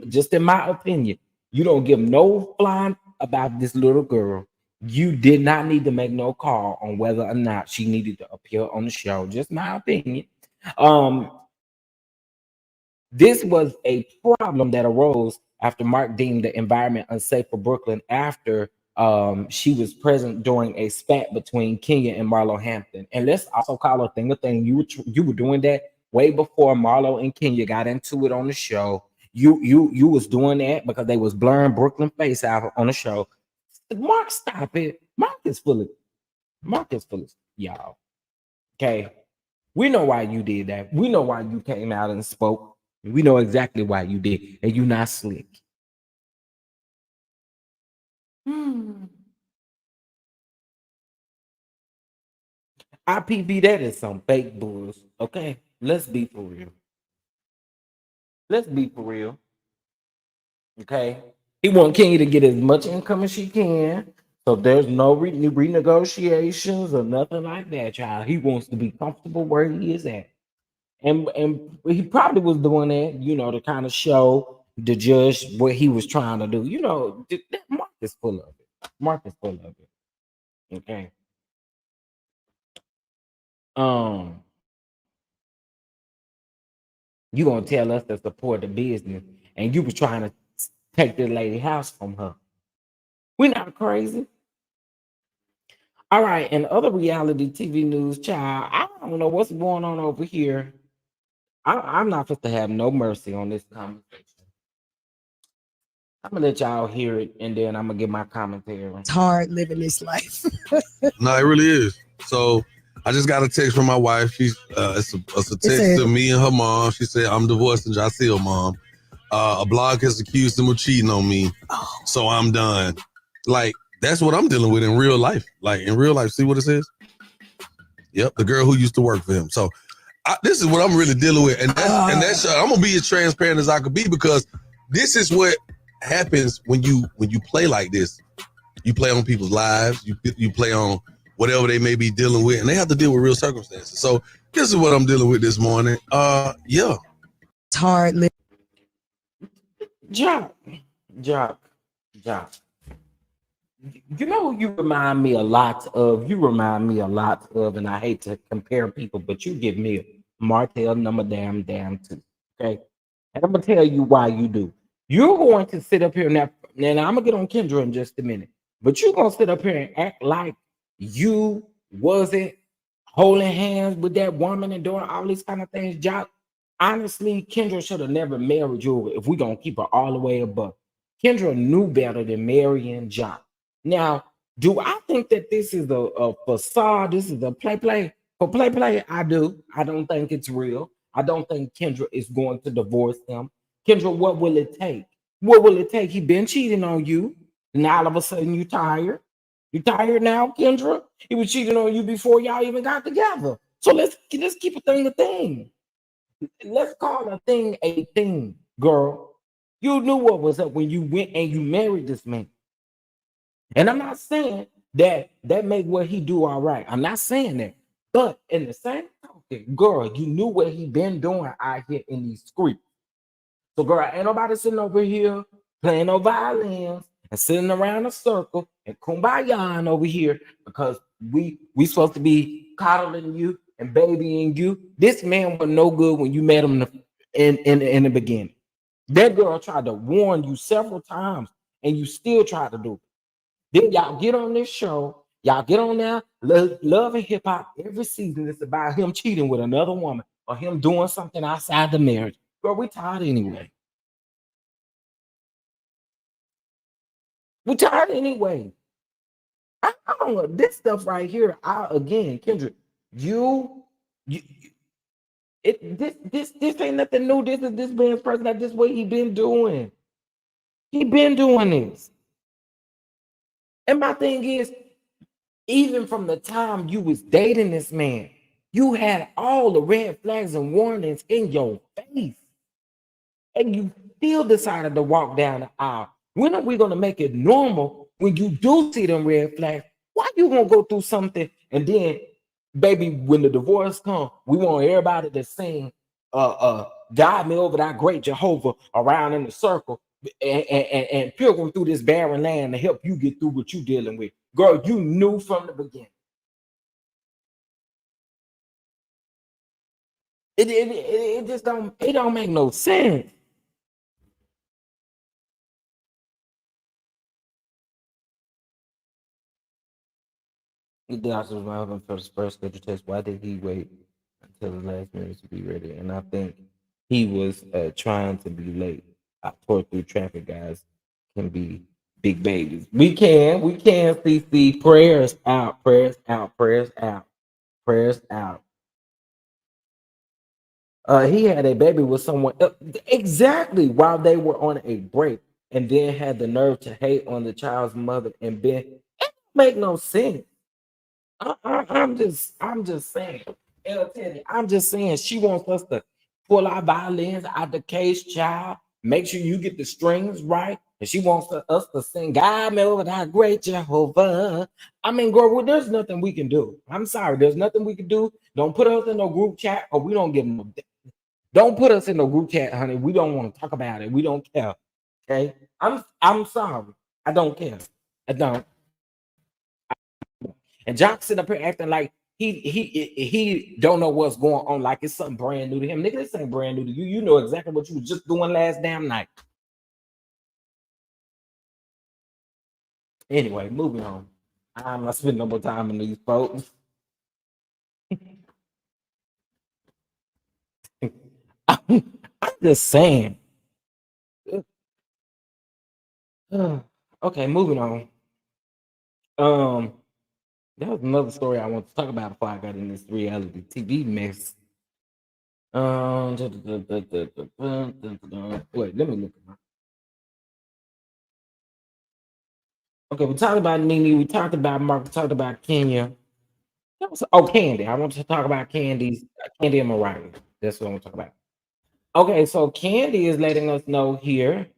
just in my opinion, you don't give no flying about this little girl. You did not need to make no call on whether or not she needed to appear on the show. Just my opinion. Um, this was a problem that arose after Mark deemed the environment unsafe for Brooklyn after she was present during a spat between Kenya and Marlo Hampton. And let's also call a thing a thing. You were doing that way before Marlo and Kenya got into it on the show. You was doing that because they was blurring Brooklyn face out on the show. Mark, stop it. Mark is full of y'all. Okay. We know why you did that. We know why you came out and spoke. We know exactly why you did, and you're not slick. IPV, that is some fake bulls. Okay, let's be for real. Let's be for real. Okay, he want Kenya to get as much income as she can, so there's no renegotiations or nothing like that, child. He wants to be comfortable where he is at. And he probably was doing that, to kind of show the judge what he was trying to do. Mark is full of it. Mark is full of it. Okay. You gonna tell us to support the business, and you was trying to take this lady house from her. We're not crazy. All right, and other reality TV news, child. I don't know what's going on over here. I'm not supposed to have no mercy on this conversation. I'm gonna let y'all hear it, and then I'm gonna give my commentary. It's hard living this life. No, it really is. So I just got a text from my wife. She's it's a text to me and her mom. She said, "I'm divorcing Jaceel, mom. A blog has accused him of cheating on me, so I'm done." Like, that's what I'm dealing with in real life. Like, in real life, see what it says? Yep, the girl who used to work for him. So this is what I'm really dealing with, and that's I'm gonna be as transparent as I could be, because this is what happens when you play like this. You play on people's lives. You play on whatever they may be dealing with, and they have to deal with real circumstances. So this is what I'm dealing with this morning. Yeah. It's hard living. Jock. You know who you remind me a lot of? You remind me a lot of, and I hate to compare people, but you give me Martell number damn too. Okay. And I'm gonna tell you why you do. You're going to sit up here now, and I'm gonna get on Kendra in just a minute, but you're gonna sit up here and act like you wasn't holding hands with that woman and doing all these kind of things, Jock. Honestly, Kendra should have never married you if we're gonna keep her all the way above. Kendra knew better than marrying Jock. Now, do I think that this is a facade? This is a play? For play, I do. I don't think it's real. I don't think Kendra is going to divorce him. Kendra, what will it take? What will it take? He been cheating on you. Now all of a sudden you tired. You tired now, Kendra? He was cheating on you before y'all even got together. So let's keep a thing a thing. Let's call a thing, girl. You knew what was up when you went and you married this man. And I'm not saying that made what he do all right. I'm not saying that. But in the same token, girl, you knew what he been doing out here in these streets. So, girl, ain't nobody sitting over here playing no violins and sitting around a circle and kumbayaing over here because we supposed to be coddling you and babying you. This man was no good when you met him in the beginning. That girl tried to warn you several times, and you still tried to do it. Then y'all get on this show. Y'all get on there, love and hip hop. Every season it's about him cheating with another woman or him doing something outside the marriage. Girl, we tired anyway. We tired anyway. I don't know this stuff right here. Again, Kendra, this ain't nothing new. This is this man's personality. This what he been doing. He been doing this. And my thing is, even from the time you was dating this man, you had all the red flags and warnings in your face. And you still decided to walk down the aisle. When are we going to make it normal when you do see them red flags? Why you gonna go through something and then, baby, when the divorce come, we want everybody to sing guide me over that great Jehovah around in the circle and pilgrim through this barren land to help you get through what you dealing with. Girl, you knew from the beginning. It just don't make no sense. The doctor was my husband for his first scheduled test. Why did he wait until the last minute to be ready? And I think he was trying to be late. I tore through traffic, guys. Can be big babies. We can, CC. Prayers out, prayers out, prayers out, prayers out. He had a baby with someone exactly while they were on a break, and then had the nerve to hate on the child's mother and Ben. It don't make no sense. I'm just saying. Teddy, I'm just saying she wants us to pull our violins out the case, child. Make sure you get the strings right. And she wants us to sing God me over that great Jehovah. I mean, girl, well, there's nothing we can do. I'm sorry, there's nothing we can do. Don't put us in no group chat or we don't give them. Don't put us in no group chat, honey. We don't want to talk about it. We don't care. Okay. I'm sorry. I don't care. I don't. And Jock sitting up here acting like he don't know what's going on, like it's something brand new to him. Nigga, this ain't brand new to you. You know exactly what you was just doing last damn night. Anyway, moving on. I'm not spending no more time on these folks. I'm just saying. Okay, moving on. That was another story I want to talk about before I got in this reality TV mess. Wait, let me look at my. Okay, we talked about Nene, we talked about Marc, we talked about Kenya. Candy. I want to talk about Candy and Mariah. That's what I want to talk about. Okay, so Candy is letting us know here.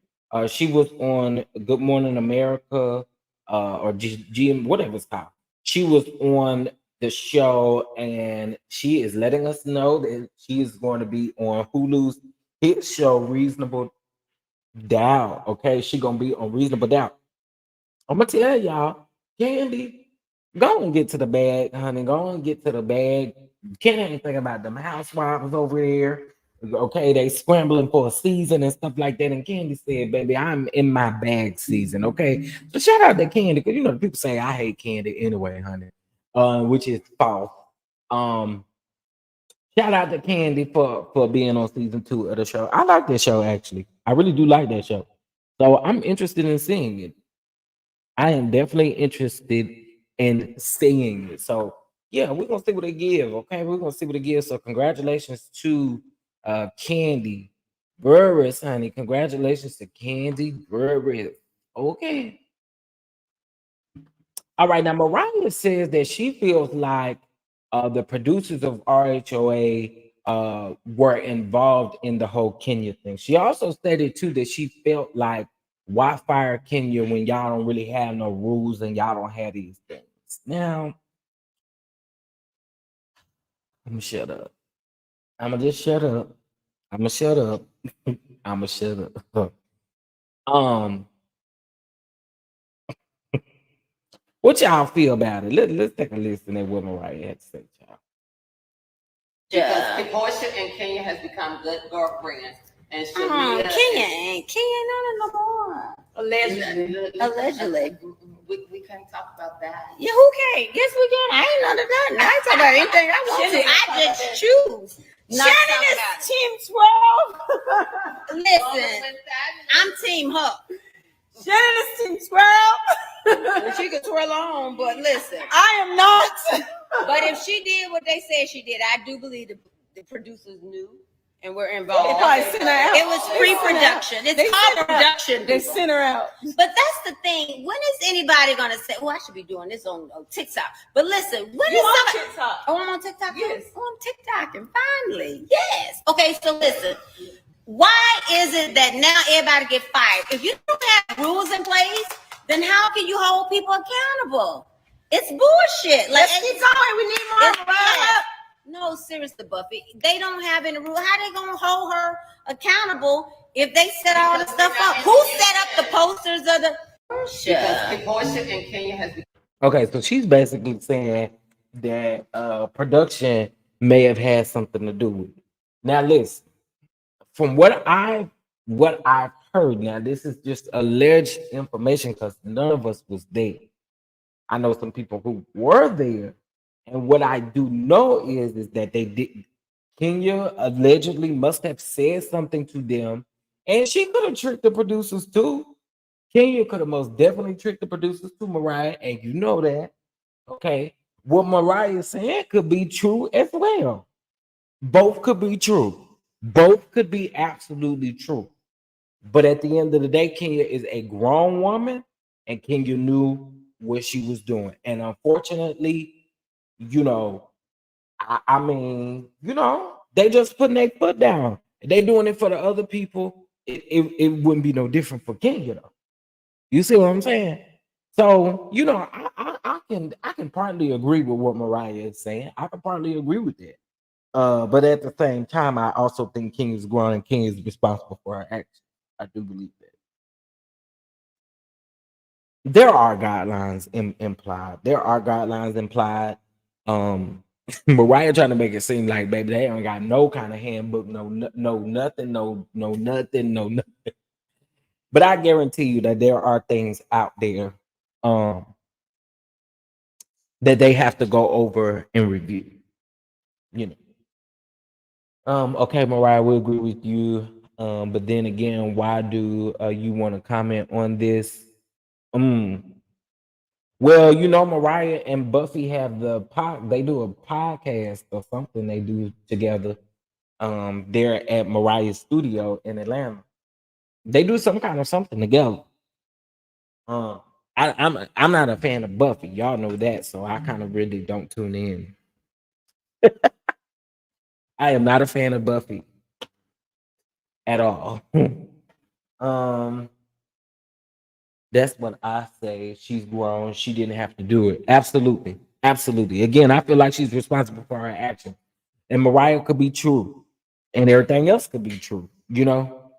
She was on Good Morning America, or GM, whatever it's called. She was on the show, and she is letting us know that she is going to be on Hulu's hit show, Reasonable Doubt. Okay, she gonna be on Reasonable Doubt. I'm gonna tell y'all, Candy, go and get to the bag, honey. Go and get to the bag. Can't ain't think about them housewives over there. Okay, they scrambling for a season and stuff like that. And Candy said, "Baby, I'm in my bag season." Okay, so shout out to Candy because you know the people say I hate Candy anyway, honey, which is false. Shout out to Candy for being on season 2 of the show. I like that show actually. I really do like that show. So I'm interested in seeing it. I am definitely interested in seeing it. So yeah, we're gonna see what they give. Okay, we're gonna see what they give. So congratulations to Candy Burris, honey. Congratulations to Candy Burris. Okay. All right. Now Mariah says that she feels like the producers of RHOA were involved in the whole Kenya thing. She also stated too that she felt like, why fire Kenya when y'all don't really have no rules and y'all don't have these things? Now, I'm gonna shut up. I'm gonna just shut up. I'm gonna shut up. I'm gonna shut up. What y'all feel about it? Let's take a listen at what Mariah had to say, y'all. Because Portia and Kenya has become good girlfriends. And Kenya ain't none no more. Allegedly. We can't talk about that. Yeah, who can't? Yes, we can. I ain't none of nothing. I ain't talking about anything I want to. I just choose. Shannon is Team 12. Listen, I'm Team Huck. Shannon is Team 12. She can twirl on, but listen, I am not. But if she did what they said she did, I do believe the producers knew and were involved. It was pre-production. It's called production. They sent her out. But that's the thing. When is anybody gonna say, "Oh, I should be doing this on TikTok"? But listen, when is somebody? TikTok? Oh, I'm on TikTok. Yes, I'm on TikTok, and finally, yes. Okay, so listen. Why is it that now everybody get fired? If you don't have rules in place, then how can you hold people accountable? It's bullshit. Like, Let's keep going. We need more. it's- no, seriously, Buffy. They don't have any rule. How they gonna hold her accountable if they set all the stuff up? Who set up the posters of the Because Portia and Kenya has become Okay, so she's basically saying that production may have had something to do with it. Now, listen, from what I've heard, now this is just alleged information because none of us was there. I know some people who were there, and what I do know is that they did. Kenya allegedly must have said something to them, and she could have tricked the producers too. Kenya could have most definitely tricked the producers to Mariah, and you know that. Okay. What Mariah is saying could be true as well. Both could be true. Both could be absolutely true. But at the end of the day, Kenya is a grown woman, and Kenya knew what she was doing. And unfortunately, you know, I mean, you know, they just putting their foot down. If they doing it for the other people, it wouldn't be no different for Kenya though. You see what I'm saying? So, you know, I can partly agree with what Mariah is saying. I can partly agree with that. But at the same time, I also think King is grown and King is responsible for her actions. I do believe that. There are guidelines implied. There are guidelines implied. Mariah trying to make it seem like, baby, they don't got no kind of handbook, no nothing, no nothing. But I guarantee you that there are things out there that they have to go over and review. You know. Okay, Mariah, we agree with you. But then again, why do you want to comment on this? Well, you know, Mariah and Buffy have they do a podcast or something they do together. They're at Mariah's studio in Atlanta. They do some kind of something together. I'm not a fan of Buffy, y'all know that, so I kind of really don't tune in. I am not a fan of Buffy at all. That's what I say. She's grown. She didn't have to do it. Absolutely. Absolutely. Again, I feel like she's responsible for her action. And Mariah could be true. And everything else could be true, you know?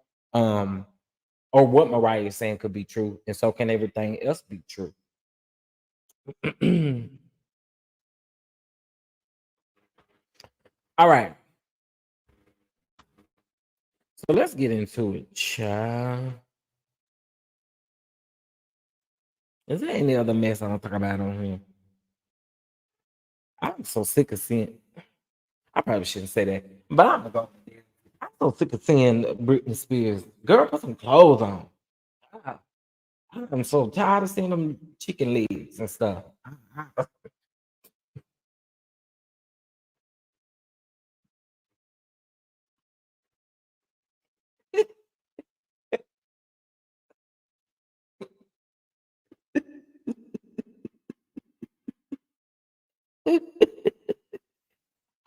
Or what Mariah is saying could be true. And so can everything else be true. All right. So let's get into it, child. Is there any other mess I don't talk about on here? I'm so sick of seeing. I probably shouldn't say that, but I'm gonna go. I'm so sick of seeing Britney Spears. Girl, put some clothes on. I'm so tired of seeing them chicken legs and stuff.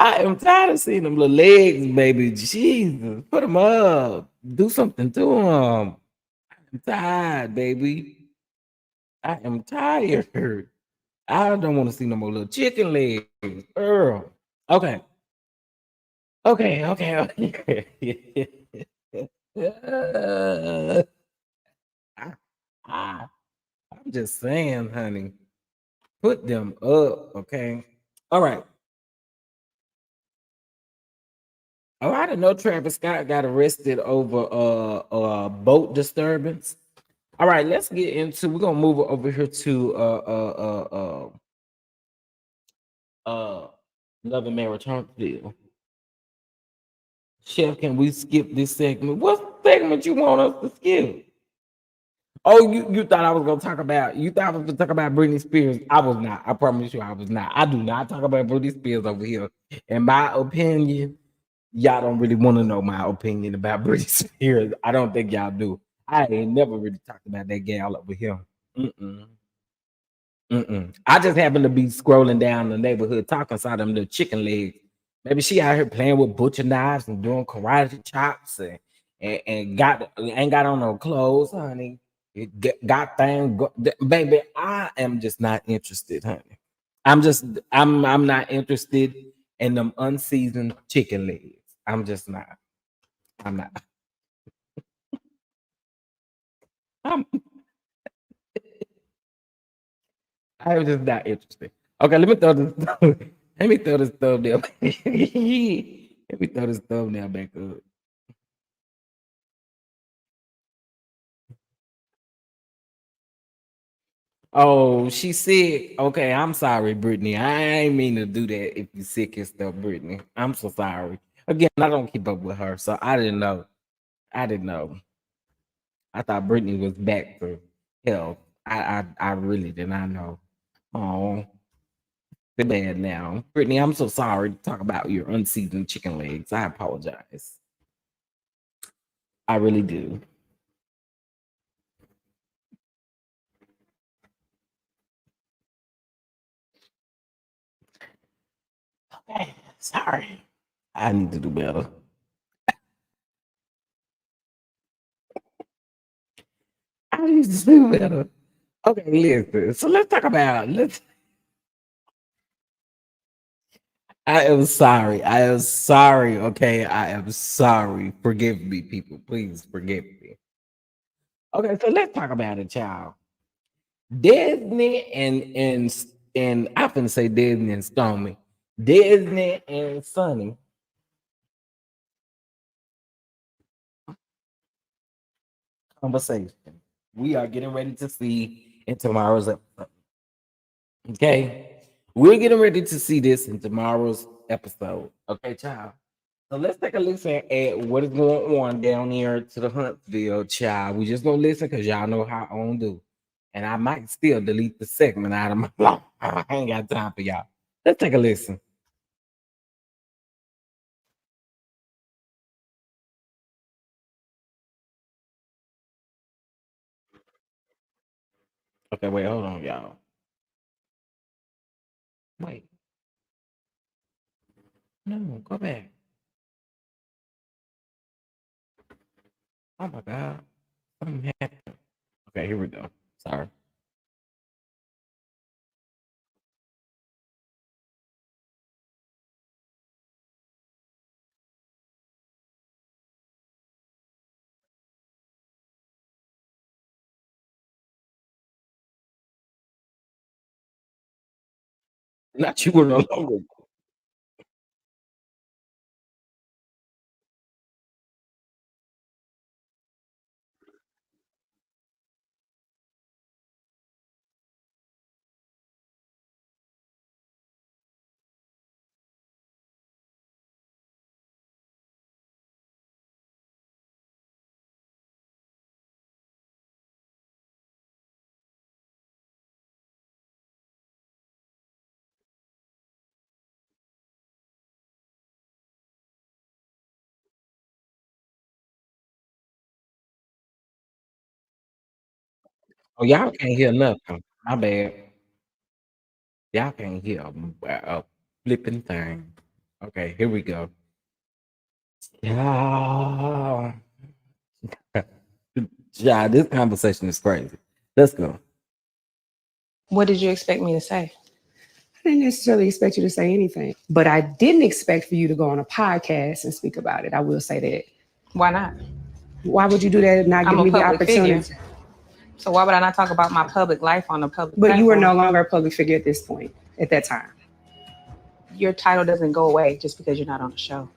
I am tired of seeing them little legs, baby. Jesus, put them up. Do something to them. I'm tired, baby. I am tired. I don't want to see no more little chicken legs. Girl. Okay. Okay. I'm just saying, honey. Put them up, okay? All right. Oh, I didn't know Travis Scott got arrested over boat disturbance. All right, let's get into. We're gonna move over here to Love and Marriage Huntsville. Chef, can we skip this segment? What segment you want us to skip? Oh, you thought I was gonna talk about Britney Spears. I was not. I promise you I was not. I do not talk about Britney Spears over here. In my opinion, y'all don't really want to know my opinion about Britney Spears. I don't think y'all do. I ain't never really talked about that gal over here. I just happen to be scrolling down the neighborhood talking about them little chicken legs. Maybe she out here playing with butcher knives and doing karate chops and ain't got on no clothes, honey. Got thing, baby. I am just not interested, honey. I'm not interested in them unseasoned chicken legs. I'm just not. I'm not. I'm just not interested. Okay, let me throw this. Let me throw this thumbnail. Let me throw this thumbnail back up. Oh, she sick. Okay, I'm sorry, Brittany. I ain't mean to do that if you sick and stuff, Brittany. I'm so sorry. Again, I don't keep up with her, so I didn't know. I didn't know. I thought Brittany was back to health. I really did not know. Oh, the bad now. Brittany, I'm so sorry to talk about your unseasoned chicken legs. I apologize. I really do. Okay, sorry. I need to do better. I need to do better. Okay, listen. So let's talk about I am sorry. I am sorry. Okay, I am sorry. Forgive me, people. Please forgive me. Okay, so let's talk about it, child. Disney and I finna say Disney and Stormy. Disney and Sunny. Conversation. We are getting ready to see in tomorrow's episode. Okay. We're getting ready to see this in tomorrow's episode. Okay, child. So let's take a listen at what is going on down here to the Huntsville, child. We just gonna listen because y'all know how I don't do. And I might still delete the segment out of my life. I ain't got time for y'all. Let's take a listen. Okay, wait, hold on, y'all. Wait. No, go back. Oh my god. Something happened. Okay, here we go. Sorry. Not you were no longer. Oh, y'all can't hear nothing. My bad. Y'all can't hear a flipping thing. Okay, here we go. Yeah. Yeah, this conversation is crazy. Let's go. What did you expect me to say? I didn't necessarily expect you to say anything, but I didn't expect for you to go on a podcast and speak about it. I will say that. Why not? Why would you do that and not I'm give a me the public opportunity? figure. So why would I not talk about my public life on a public But you were no platform? longer a public figure at this point, at that time. Your title doesn't go away just because you're not on the show.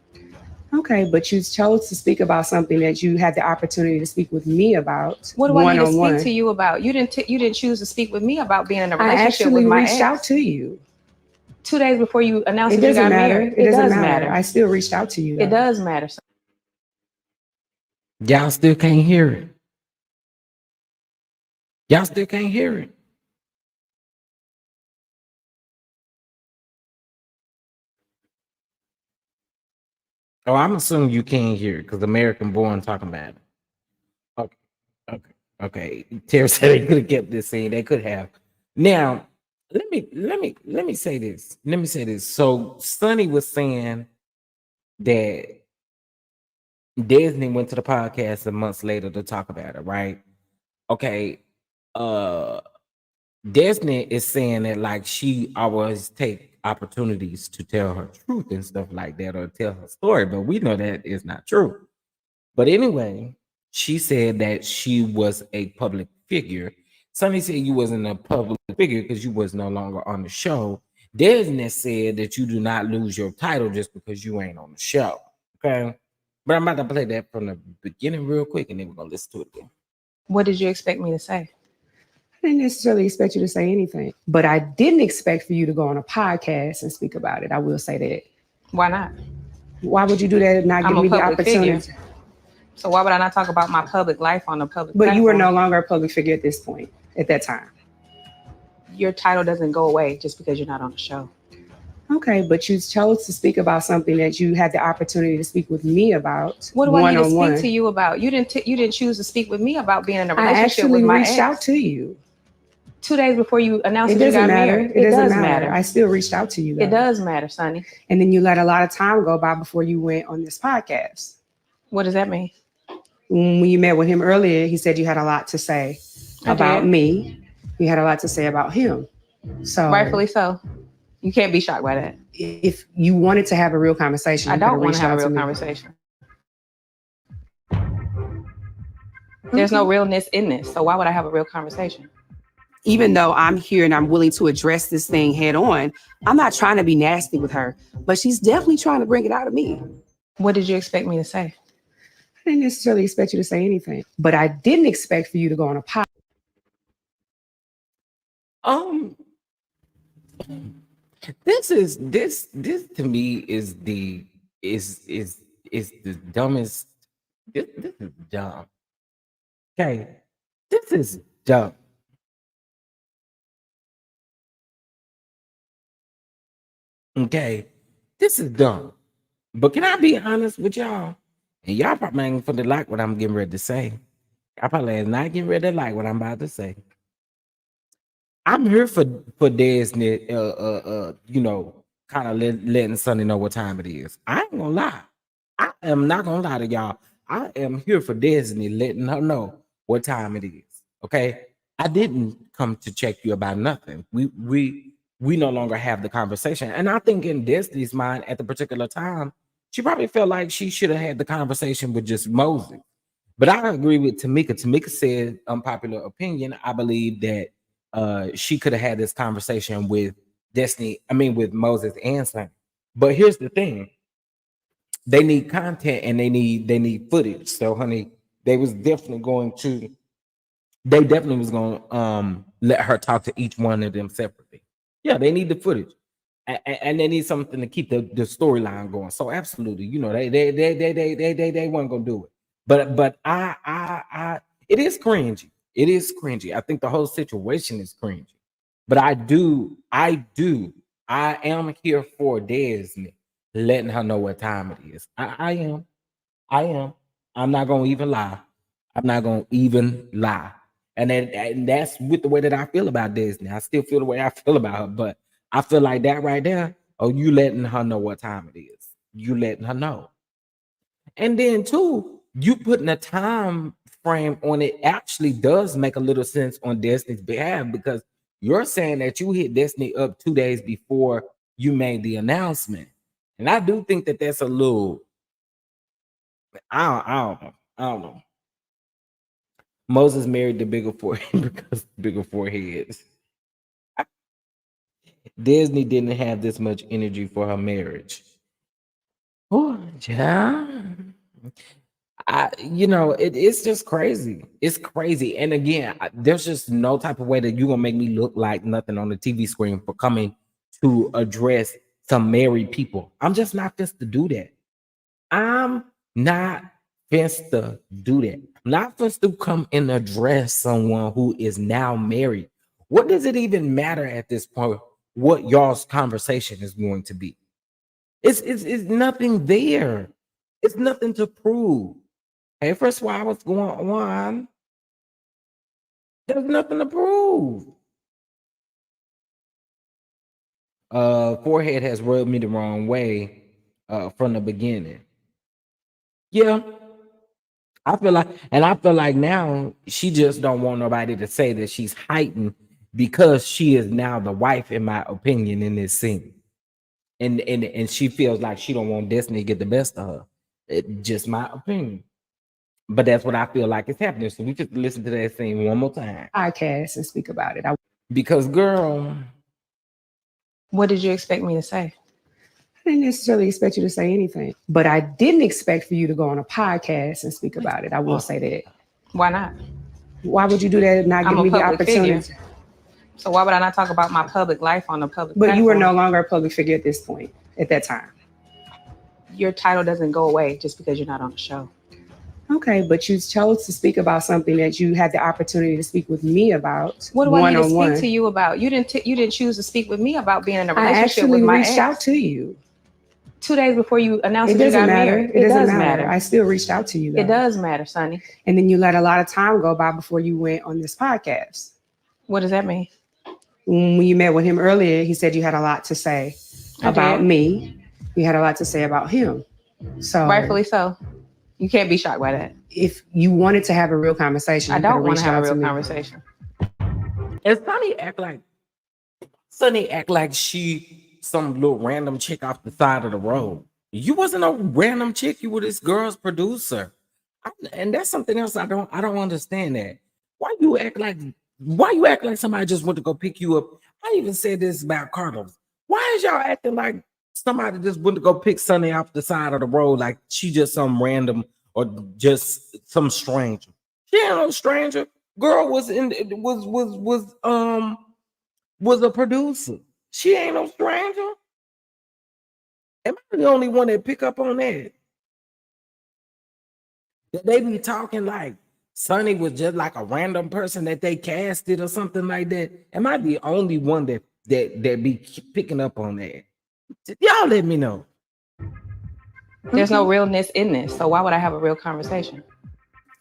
Okay, but you chose to speak about something that you had the opportunity to speak with me about. What do I need to one-on-one. speak to you about? You didn't choose to speak with me about being in a I relationship actually with my reached out ex. to you. 2 days before you announced It that you doesn't got matter. married. It doesn't does matter. I still reached out to you. It though. does matter. Y'all still can't hear it. Y'all still can't hear it. Oh, I'm assuming you can't hear it because American Born talking about it. Okay, okay, okay. Tara said they could have kept this scene. They could have. Now, let me say this. Let me say this. So Sunny was saying that Disney went to the podcast a month later to talk about it, right? Okay, uh, Destiny is saying that like she always take opportunities to tell her truth and stuff like that, or tell her story, but we know that is not true. But anyway, she said that she was a public figure. Sunny said you wasn't a public figure because you was no longer on the show. Desmond said that you do not lose your title just because you ain't on the show. Okay. But I'm about to play that from the beginning real quick and then we're gonna listen to it again. What did you expect me to say? I didn't necessarily expect you to say anything, but I didn't expect for you to go on a podcast and speak about it. I will say that. Why not? Why would you do that and not I'm give a me the public opportunity? figure. So why would I not talk about my public life on a public But you were no platform? longer a public figure at this point, at that time. Your title doesn't go away just because you're not on the show. Okay, but you chose to speak about something that you had the opportunity to speak with me about. What do I need to one-on-one. speak to you about? You didn't choose to speak with me about being in a I relationship actually with my reached ex. out to you. 2 days before you announced It that you doesn't got matter. married. It does matter. I still reached out to you. Though. It does matter, Sunny. And then you let a lot of time go by before you went on this podcast. What does that mean? When you met with him earlier, he said you had a lot to say about me. You had a lot to say about him. So rightfully so. You can't be shocked by that. If you wanted to have a real conversation, I don't want to have a real conversation. There's no realness in this. So why would I have a real conversation? Even though I'm here and I'm willing to address this thing head on, I'm not trying to be nasty with her, but she's definitely trying to bring it out of me. What did you expect me to say? I didn't necessarily expect you to say anything, but I didn't expect for you to go on a podcast. This to me is the dumbest. This is dumb. Okay, this is dumb. Okay, this is dumb. But can I be honest with y'all? And y'all probably ain't finna like what I'm getting ready to say. Y'all probably is not getting ready to like what I'm about to say. I'm here for Disney, you know, kind of letting Sunny know what time it is. I ain't gonna lie. I am not gonna lie to y'all. I am here for Disney, letting her know what time it is. Okay, I didn't come to check you about nothing. We no longer have the conversation, and I think in Disney's mind, at the particular time, she probably felt like she should have had the conversation with just Moses. But I agree with Tamika. Tamika said, unpopular opinion. I believe that she could have had this conversation with with Moses and Sunny. But here's the thing: they need content and they need footage. So, honey, they definitely was going to let her talk to each one of them separately. Yeah, they need the footage, and they need something to keep the storyline going. So, absolutely, you know, they weren't going to do it. But I it is cringy. It is cringy. I think the whole situation is cringy. But I am here for Disney letting her know what time it is. I am. I'm not gonna even lie. I'm not gonna even lie. And that's with the way that I feel about Disney. I still feel the way I feel about her, but I feel like that right there. Oh, you letting her know what time it is. You letting her know. And then too, you putting a time frame on it actually does make a little sense on Destiny's behalf because you're saying that you hit Destiny up 2 days before you made the announcement. And I do think that that's a little, I don't know. Moses married the bigger forehead because bigger foreheads. Disney didn't have this much energy for her marriage. Oh, yeah. It's just crazy. It's crazy. And again, there's just no type of way that you're gonna make me look like nothing on the TV screen for coming to address some married people. I'm just not fist to do that. I'm not fist to do that. I'm not fist to come and address someone who is now married. What does it even matter at this point what y'all's conversation is going to be? It's nothing there. It's nothing to prove. Hey, first of all, what's going on? There's nothing to prove. Forehead has rubbed me the wrong way from the beginning. Yeah, I feel like now she just don't want nobody to say that she's heightened because she is now the wife, in my opinion, in this scene. And she feels like she don't want Destiny to get the best of her. Just my opinion. But that's what I feel like is happening. So we just listen to that scene one more time. Podcast and speak about it. Because girl, What did you expect me to say? I didn't necessarily expect you to say anything, but I didn't expect for you to go on a podcast and speak about it. I will say that. Why not? Why would you do that and not I'm give a me the public opportunity? figure. So why would I not talk about my public life on the public But you were no platform? longer a public figure at this point, at that time. Your title doesn't go away just because you're not on the show. Okay, but you chose to speak about something that you had the opportunity to speak with me about. What do I need to one-on-one. speak to you about? You didn't choose to speak with me about being in a I relationship actually with my reached ex. out to you. 2 days before you announced It that you got doesn't matter. married. It does does matter. I still reached out to you, though. It does matter, Sunny. And then you let a lot of time go by before you went on this podcast. What does that mean? When you met with him earlier, he said you had a lot to say about me. You had a lot to say about him. So Rightfully so. You can't be shocked by that. if you wanted to have a real conversation, I you don't could've want to reached have out a real me. conversation. and Sunny act like she some little random chick off the side of the road. You wasn't a random chick. You were this girl's producer, and that's something else I don't understand. That why you act like somebody just went to go pick you up. I even said this about Carlos. Why is y'all acting like somebody just went to go pick Sunny off the side of the road like she just some random or just some stranger? She ain't no stranger. Girl was a producer. She ain't no stranger. Am I the only one that pick up on that? That they be talking like Sunny was just like a random person that they casted or something like that. Am I the only one that be picking up on that? Y'all let me know. There's no realness in this. So why would I have a real conversation?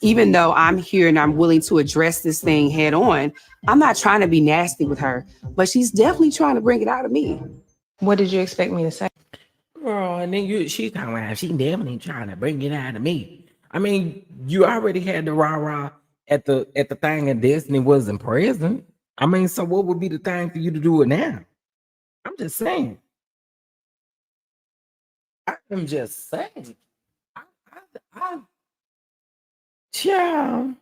Even though I'm here and I'm willing to address this thing head on, I'm not trying to be nasty with her, but she's definitely trying to bring it out of me. What did you expect me to say? Girl, and then she's talking about she definitely trying to bring it out of me. I mean, you already had the rah-rah at the thing and Destiny wasn't present. I mean, so what would be the thing for you to do it now? I'm just saying. I'm just saying. Yeah.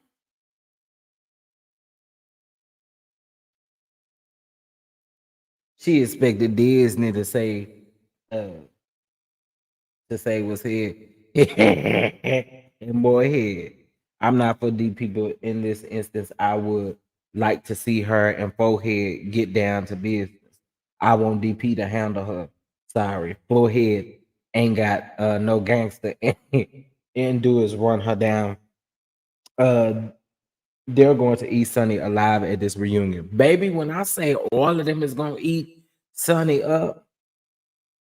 She expected Disney to say what's here. And boy, head. I'm not for these people in this instance. I would like to see her and Forehead get down to business. I want DP to handle her. Sorry, Forehead ain't got no gangster and do is run her down. They're going to eat Sunny alive at this reunion. Baby, when I say all of them is going to eat Sunny up,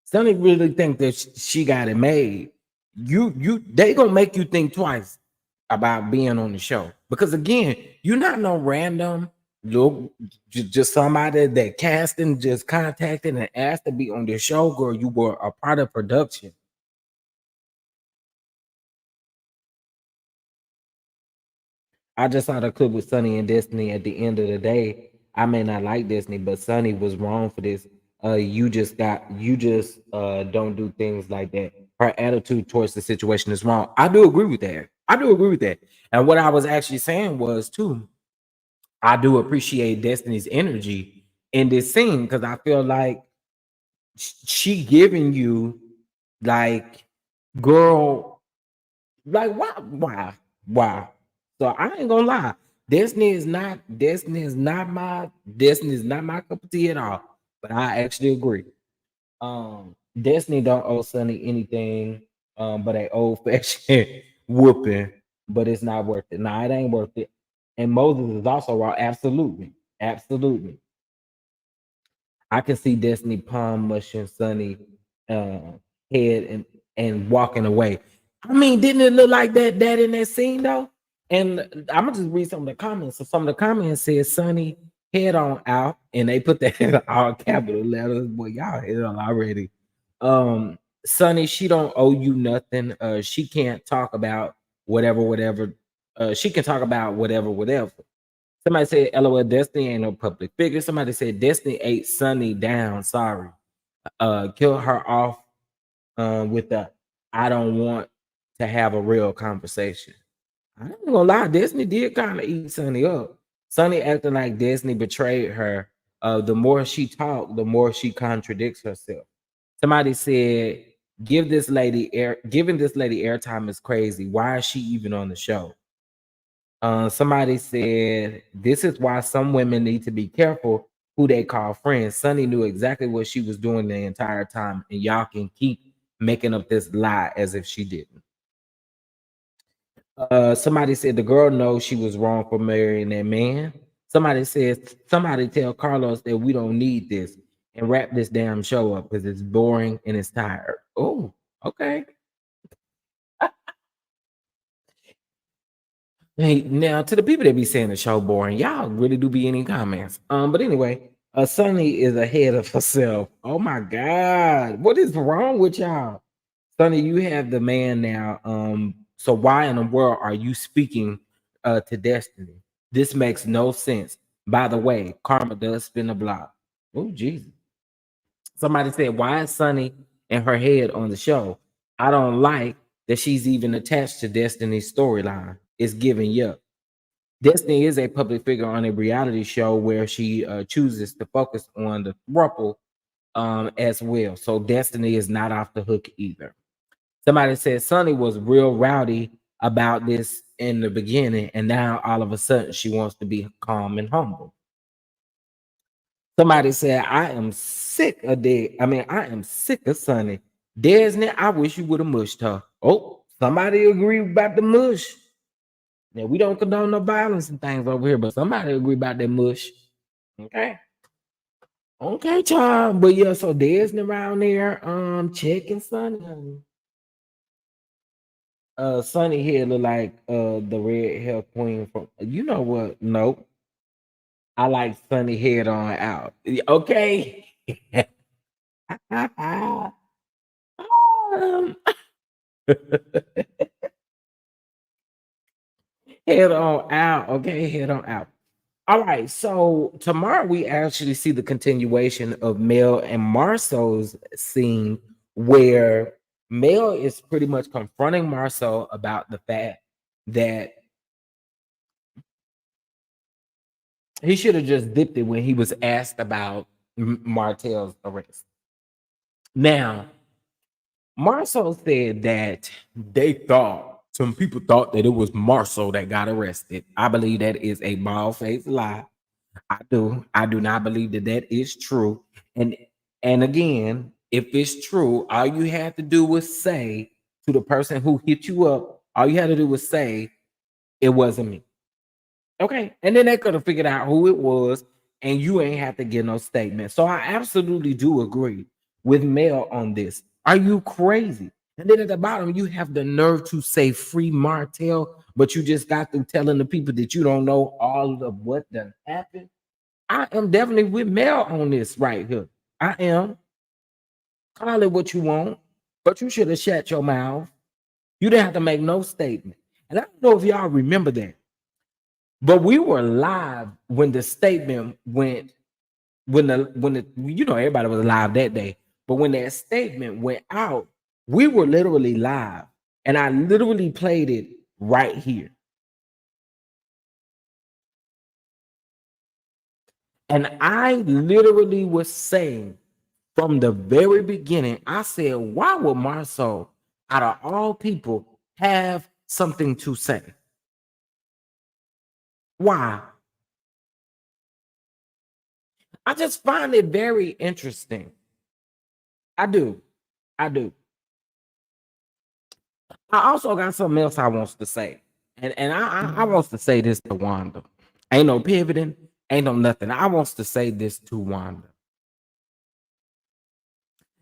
Sunny really think that she got it made. They going to make you think twice about being on the show. Because again, you're not no random, look, just somebody that casting just contacted and asked to be on the show, girl. You were a part of production. I just saw the clip with Sunny and Destiny. At the end of the day, I may not like Destiny, but Sunny was wrong for this. You just don't do things like that. Her attitude towards the situation is wrong. I do agree with that. And what I was actually saying was too, I do appreciate Destiny's energy in this scene because I feel like she giving you like, girl, like why? So I ain't gonna lie. Destiny is not my cup of tea at all. But I actually agree. Destiny don't owe Sunny anything but an old fashioned whooping, but it's not worth it. Nah, it ain't worth it. And Moses is also wrong. Absolutely. I can see Destiny palm mushing Sunny head and walking away. I mean, didn't it look like that in that scene though? And I'm gonna just read some of the comments. So some of the comments said Sunny head on out, and they put that in all capital letters. Boy, y'all hell already. Sunny, she don't owe you nothing. She can't talk about whatever. She can talk about whatever. Somebody said, LOL, Destiny ain't no public figure. Somebody said Destiny ate Sunny down. Sorry. Kill her off with the I don't want to have a real conversation. I ain't gonna lie, Destiny did kind of eat Sunny up. Sunny acting like Destiny betrayed her. The more she talked, the more she contradicts herself. Somebody said, giving this lady airtime is crazy. Why is she even on the show? Somebody said, this is why some women need to be careful who they call friends. Sunny knew exactly what she was doing the entire time, and y'all can keep making up this lie as if she didn't. Somebody said the girl knows she was wrong for marrying that man. Somebody says, somebody tell Carlos that we don't need this and wrap this damn show up because it's boring and it's tired. Oh, okay. Hey, now to the people that be saying the show boring, y'all really do be any comments. But anyway, Sunny is ahead of herself. Oh my God, what is wrong with y'all? Sunny, you have the man now. So why in the world are you speaking to Destiny? This makes no sense. By the way, karma does spin a block. Oh Jesus. Somebody said, why is Sunny and her head on the show? I don't like that she's even attached to Destiny's storyline. It's giving yuck. Destiny is a public figure on a reality show where she chooses to focus on the throuple as well. So Destiny is not off the hook either. Somebody said Sunny was real rowdy about this in the beginning, and now all of a sudden she wants to be calm and humble. Somebody said, I am sick of Sunny. Disney, I wish you would have mushed her. Oh, somebody agree about the mush. Now, we don't condone no violence and things over here, but somebody agree about that mush. Okay. Okay, child. But yeah, so Disney around there, checking Sunny. Sunny here look like the red hair queen from, you know what? Nope. I like Sunny head on out. Okay. Head on out. Okay, head on out. All right. So tomorrow we actually see the continuation of Mel and Marceau's scene where Mel is pretty much confronting Marceau about the fact that he should have just dipped it when he was asked about Martell's arrest. Now, Marceau said that some people thought that it was Marceau that got arrested. I believe that is a bald-faced lie. I do not believe that is true. And again, if it's true, all you have to do was say to the person who hit you up, all you had to do was say, it wasn't me. Okay. And then they could have figured out who it was, and you ain't have to get no statement. So I absolutely do agree with Mel on this. Are you crazy? And then at the bottom, you have the nerve to say free Martell, but you just got through telling the people that you don't know all of what done happened. I am definitely with Mel on this right here. I am. Call it what you want, but you should have shut your mouth. You didn't have to make no statement. And I don't know if y'all remember that, but we were live when the statement went, when everybody was live that day. But when that statement went out, we were literally live, and I literally played it right here. And I literally was saying from the very beginning, I said, why would Marceau, out of all people, have something to say? Why? I just find it very interesting. I do. I also got something else I wants to say. And I wants to say this to Wanda. Ain't no pivoting, ain't no nothing. I wants to say this to Wanda.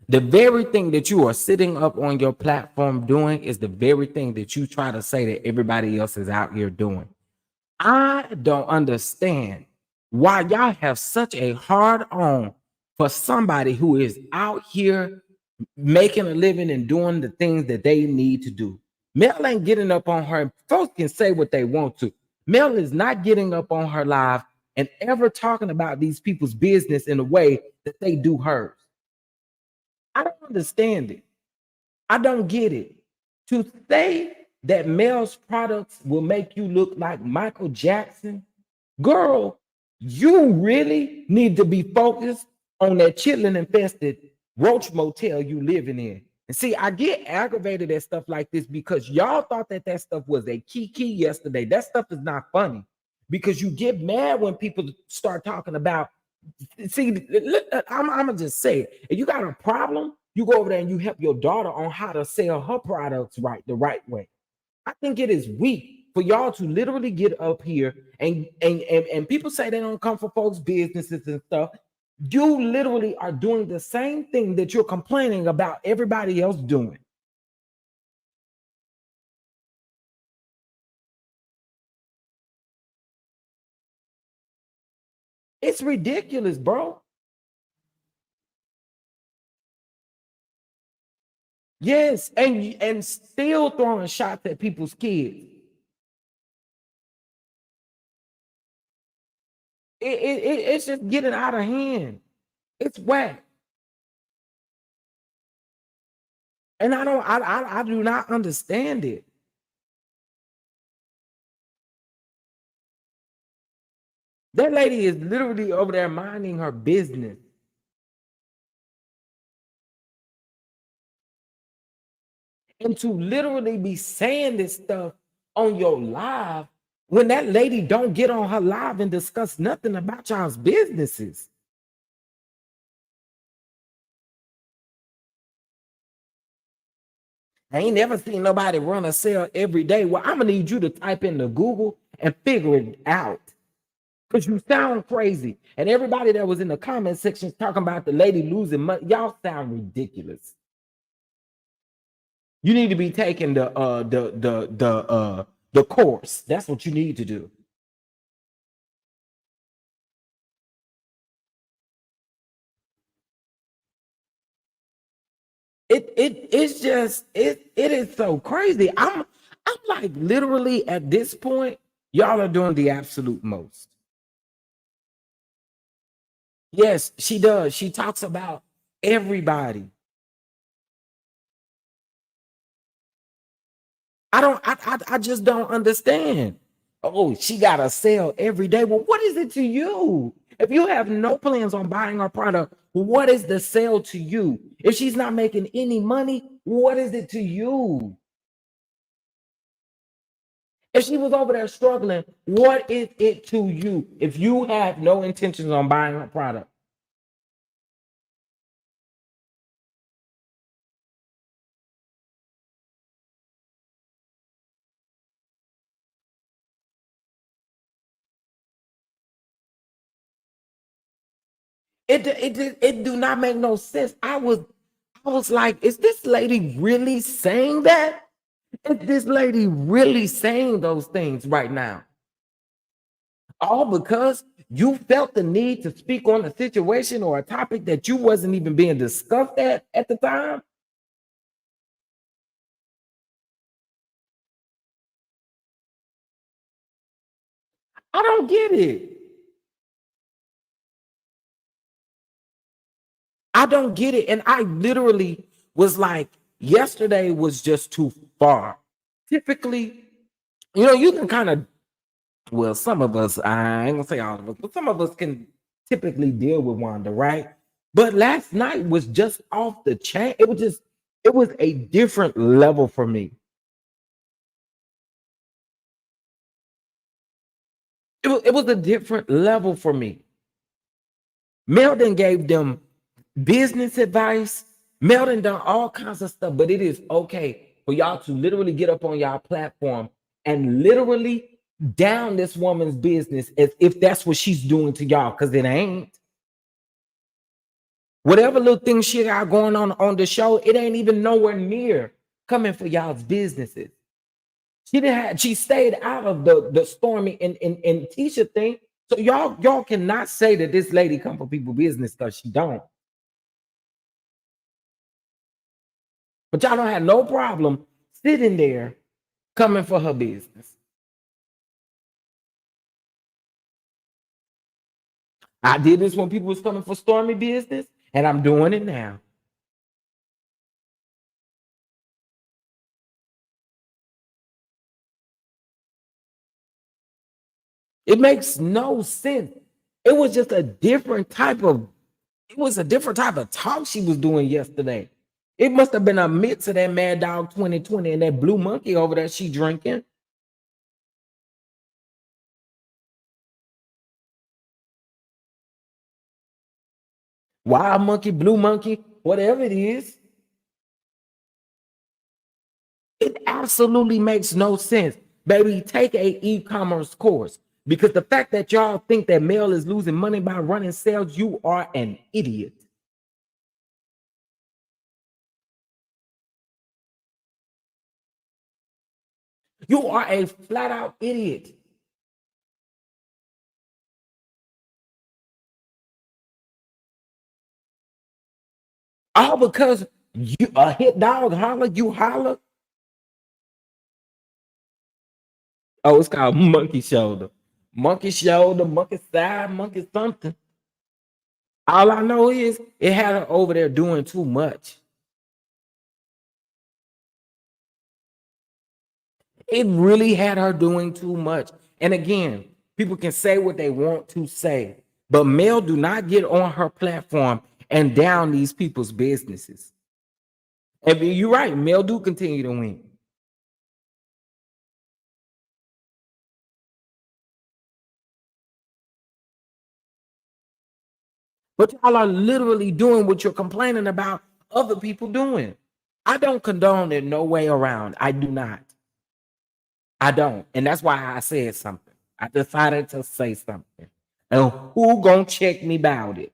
The very thing that you are sitting up on your platform doing is the very thing that you try to say that everybody else is out here doing. I don't understand why y'all have such a hard on for somebody who is out here making a living and doing the things that they need to do. Mel ain't getting up on her. Folks can say what they want to. Mel is not getting up on her live and ever talking about these people's business in a way that they do hers. I don't understand it. I don't get it. To say that Mel's products will make you look like Michael Jackson, girl, you really need to be focused on that chitlin infested roach motel you living in. And see, I get aggravated at stuff like this because y'all thought that that stuff was a key yesterday. That stuff is not funny because you get mad when people start talking about. See, I'm gonna just say it. If you got a problem, you go over there and you help your daughter on how to sell her products the right way. I think it is weak for y'all to literally get up here and people say they don't come for folks' businesses and stuff. You literally are doing the same thing that you're complaining about everybody else doing. It's ridiculous, bro. Yes, and still throwing shots at people's kids. It's just getting out of hand. It's whack. And I do not understand it. That lady is literally over there minding her business. And to literally be saying this stuff on your live when that lady don't get on her live and discuss nothing about y'all's businesses. I ain't never seen nobody run a sale every day. Well, I'm gonna need you to type into Google and figure it out. Because you sound crazy. And everybody that was in the comment section talking about the lady losing money, y'all sound ridiculous. You need to be taking the course. That's what you need to do. It's just it is so crazy. I'm like literally at this point, y'all are doing the absolute most. Yes, she does. She talks about everybody. I just don't understand. Oh, she got a sale every day. Well, what is it to you? If you have no plans on buying her product, what is the sale to you? If she's not making any money, what is it to you? If she was over there struggling, what is it to you if you have no intentions on buying her product? It do not make no sense. I was like, is this lady really saying that? Is this lady really saying those things right now? All because you felt the need to speak on a situation or a topic that you wasn't even being discussed at the time? I don't get it. I don't get it. And I literally was like, yesterday was just too far. Typically, you can kind of, well, some of us, I ain't gonna say all of us, but some of us can typically deal with Wanda, right? But last night was just off the chain. It was a different level for me. It was a different level for me. Meldon gave them business advice. Meldon done all kinds of stuff, but it is okay for y'all to literally get up on y'all platform and literally down this woman's business as if that's what she's doing to y'all, because it ain't. Whatever little thing she got going on the show, it ain't even nowhere near coming for y'all's businesses. She stayed out of the Stormy and Tisha thing. So y'all cannot say that this lady come for people business because she don't. But y'all don't have no problem sitting there coming for her business. I did this when people was coming for Stormy business, and I'm doing it now. It makes no sense. It was just a different type of, it was a different type of talk she was doing yesterday. It must have been a mix of that Mad Dog 2020 and that Blue Monkey over there she drinking. Wild monkey, blue monkey, whatever it is. It absolutely makes no sense. Baby, take a e-commerce course, because the fact that y'all think that Mel is losing money by running sales, you are an idiot. You are a flat out idiot. All because you a hit dog holler, you holler. Oh, it's called monkey shoulder, monkey side, monkey something. All I know is it had her over there doing too much. It really had her doing too much. And again, people can say what they want to say, but Mel do not get on her platform and down these people's businesses. And you're right, Mel do continue to win. But y'all are literally doing what you're complaining about other people doing. I don't condone it no way around. I do not. I don't. And that's why I said something. I decided to say something. And who gonna check me about it?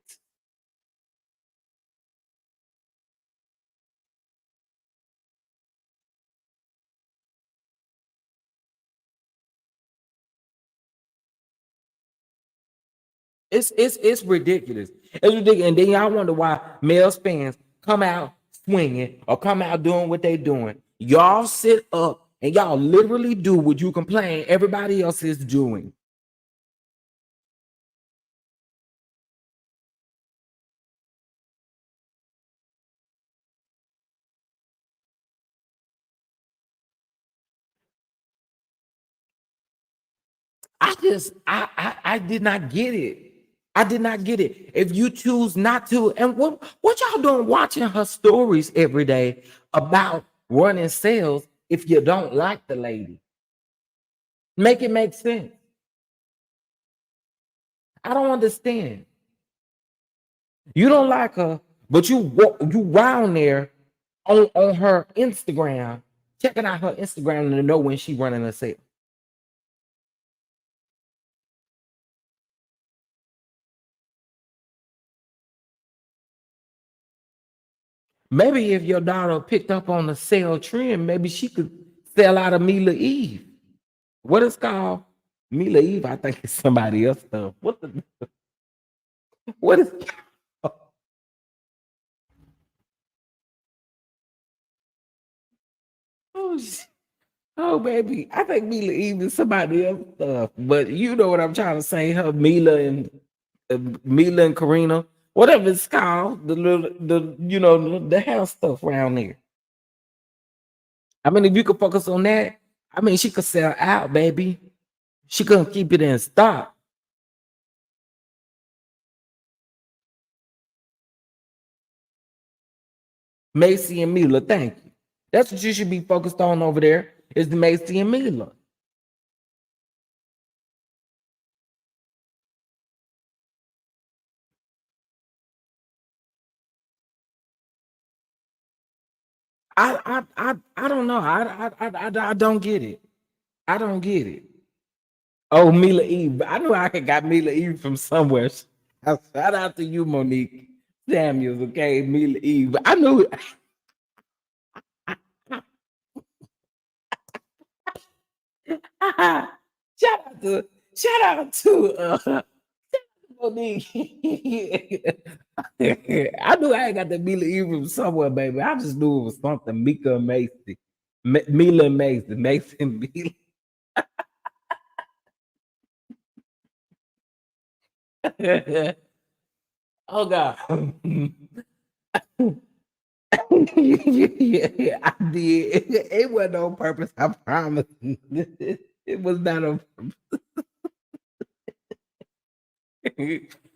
It's ridiculous. It's ridiculous. And then y'all wonder why Mel's fans come out swinging or come out doing what they doing. Y'all sit up and y'all literally do what you complain everybody else is doing. I did not get it. I did not get it. If you choose not to, and what y'all doing watching her stories every day about running sales if you don't like the lady? Make it make sense. I don't understand. You don't like her, but you round there on her Instagram, checking out her Instagram to know when she running a sale. Maybe if your daughter picked up on the sale trend, maybe she could sell out of Mila Eve. What is called Mila Eve? I think it's somebody else stuff. What is? Oh, oh, baby, I think Mila Eve is somebody else stuff. But you know what I'm trying to say? Her Mila and Karina, whatever it's called, the hair stuff around there. I mean, if you could focus on that, I mean, she could sell out, baby. She couldn't keep it in stock. Macy and Mila, thank you. That's what you should be focused on over there, is the Macy and Mila. I don't know. I don't get it. I don't get it. Oh, Mila Eve. I knew I could got Mila Eve from somewhere. Shout out to you, Monique Samuels. Okay, Mila Eve. I knew. Shout out to Monique. I knew I got the Mila Eve from somewhere, baby. I just knew it was something Mika and Macy. Mila and Mason. Mason Mila. Oh God. Yeah, I did. It wasn't on purpose, I promise. It was not on purpose.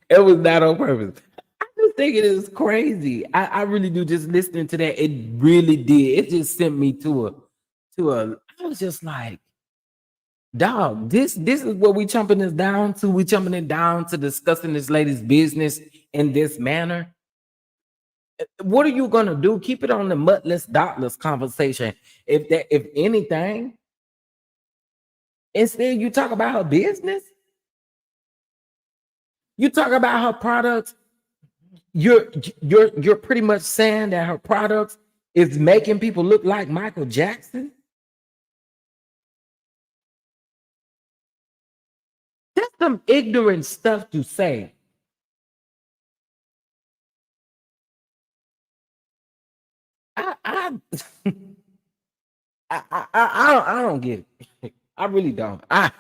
It was not on purpose. I just think it is crazy. I really do. Just listening to that, it really did. It just sent me to a. I was just like, dog, this is what we chumping this down to. We chumping it down to discussing this lady's business in this manner. What are you gonna do? Keep it on the muttless, dotless conversation. If anything, instead you talk about her business. You talk about her products. You're pretty much saying that her products is making people look like Michael Jackson. That's some ignorant stuff to say. I I don't get it. I really don't. I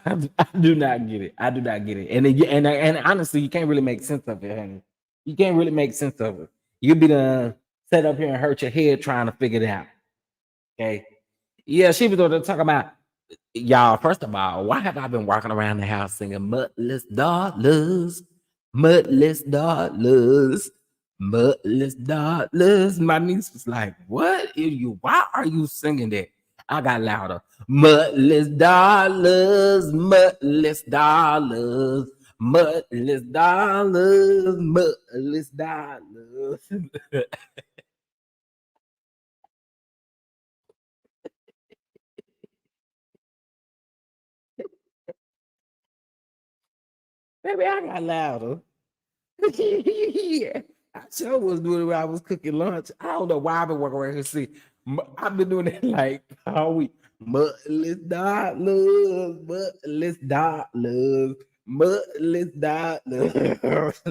do not get it. I do not get it. And honestly, you can't really make sense of it, honey. You can't really make sense of it. You'll be done set up here and hurt your head trying to figure it out. Okay. Yeah, she was talking about y'all. First of all, why have I been walking around the house singing "Muttless Dollars, Muttless Dollars, Muttless Dollars"? My niece was like, "What are you? Why are you singing that?" I got louder. Muttless dollars, muttless dollars, muttless dollars, muttless dollars. Baby, I got louder. Yeah, I sure was doing it when I was cooking lunch. I don't know why I've been walking around here. See, I've been doing it like all week. Muttless dollars, muttless dollars, muttless dollars.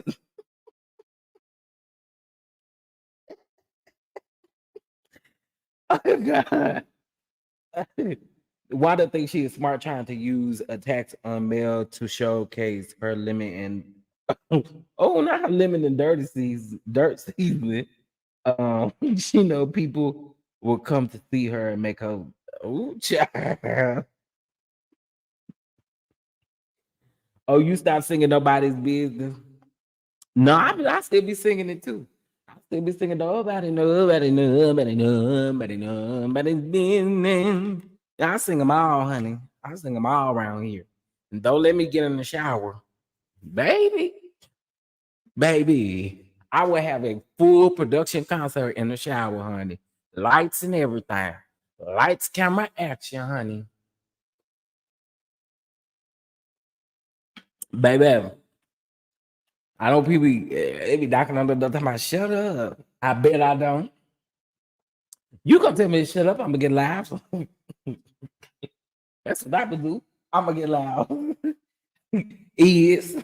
Oh God. Why do you think she is smart trying to use a tax on mail to showcase her limit and oh, not her limit and dirt season. She know people will come to see her and make her oh child. Oh, you stop singing nobody's business. No, I still be singing it too. I still be singing nobody's business. I sing them all, honey. I sing them all around here. And don't let me get in the shower. Baby, I will have a full production concert in the shower, honey. Lights and everything. Lights, camera, action, honey. Baby, I know people they be knocking on the door talking about shut up. I bet I don't. You come tell me to shut up, I'm gonna get loud. That's what I would do. I'm gonna get loud. Is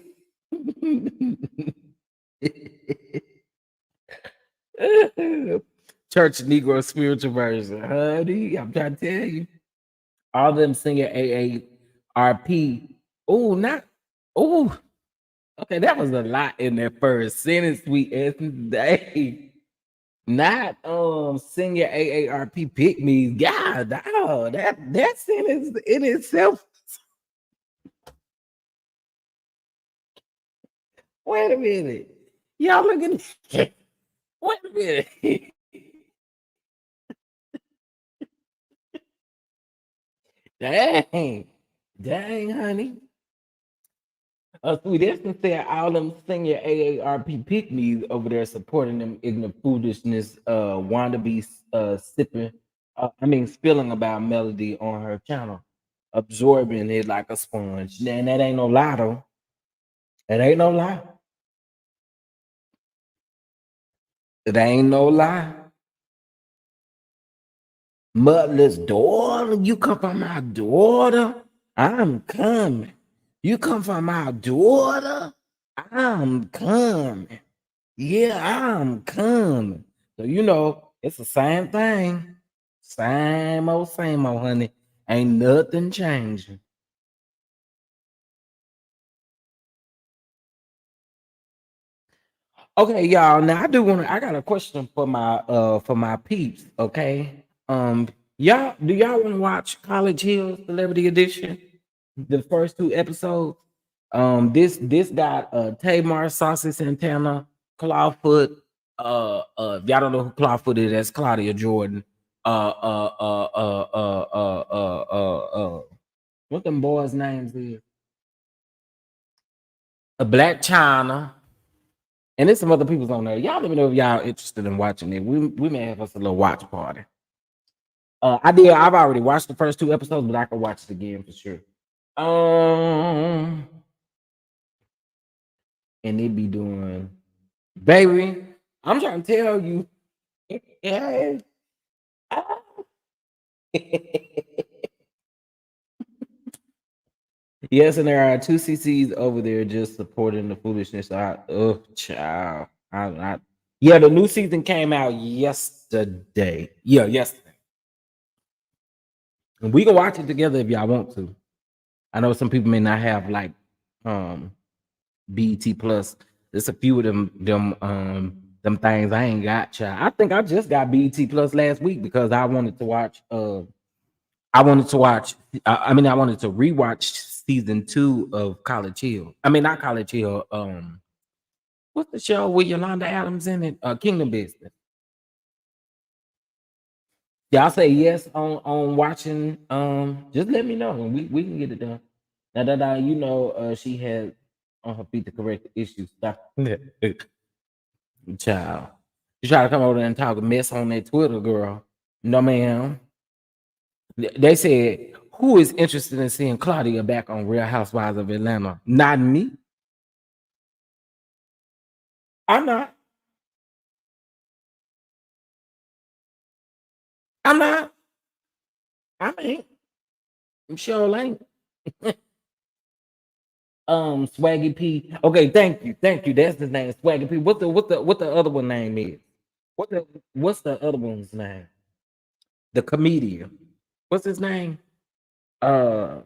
Church Negro spiritual version, honey. I'm trying to tell you. All them singing AARP. Oh, not oh. Okay, that was a lot in that first sentence, sweet essence day. Not singing AARP pick me. God, dog, that sentence in itself. Wait a minute. Y'all look at wait a minute. Dang, honey. Sweet Essence said all them senior AARP pick-me's over there supporting them ignorant foolishness. Wanda be spilling about Melody on her channel, absorbing it like a sponge. And that ain't no lie though. It ain't no lie. It ain't no lie. Motherless daughter, you come from my daughter. I'm coming. You come from my daughter. I'm coming. Yeah, I'm coming. So you know it's the same thing. Same old, honey. Ain't nothing changing. Okay, y'all. Now I got a question for my peeps. Okay. Y'all, do y'all want to watch College Hill Celebrity Edition? The first 2 episodes. This got Tamar, Saucy Santana, Clawfoot. If y'all don't know who Clawfoot is, that's Claudia Jordan. What them boys' names is? A Black China. And there's some other people's on there. Y'all let me know if y'all interested in watching it. We may have us a little watch party. I've already watched the first 2 episodes, but I can watch it again for sure. And they be doing, baby, I'm trying to tell you. Yeah. Yes, and there are 2 CCs over there just supporting the foolishness. Child. Yeah, the new season came out yesterday. Yeah, yesterday. And we can watch it together if y'all want to. I know some people may not have like BET Plus. There's a few of them things I ain't got, child. I think I just got BET Plus last week because I wanted to watch I wanted to rewatch season 2 of College Hill. I mean, not College Hill. What's the show with Yolanda Adams in it? Kingdom Business. Y'all say yes on watching. Just let me know and we can get it done. Now, you know, she had on her feet the correct issue. Stop. Child. You try to come over there and talk a mess on that Twitter, girl. No, ma'am. They said, who is interested in seeing Claudia back on Real Housewives of Atlanta? Not me. I'm not. I'm not. I ain't. I'm sure ain't. Swaggy P. Okay, thank you. That's his name, Swaggy P. What the other one name is? What's the other one's name? The comedian. What's his name? Dang.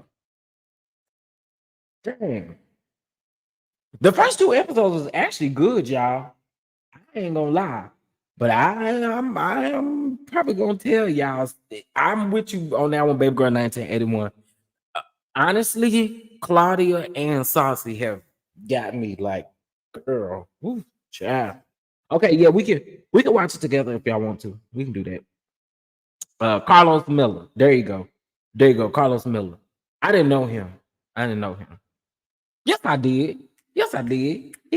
The first 2 episodes was actually good, y'all. I ain't gonna lie. But I am probably gonna tell y'all. I'm with you on that one, baby girl 1981. Honestly, Claudia and Saucy have got me like, girl, woo, child. Okay, yeah, we can watch it together if y'all want to. We can do that. Carlos Miller. There you go. Carlos Miller. I didn't know him. Yes, I did. He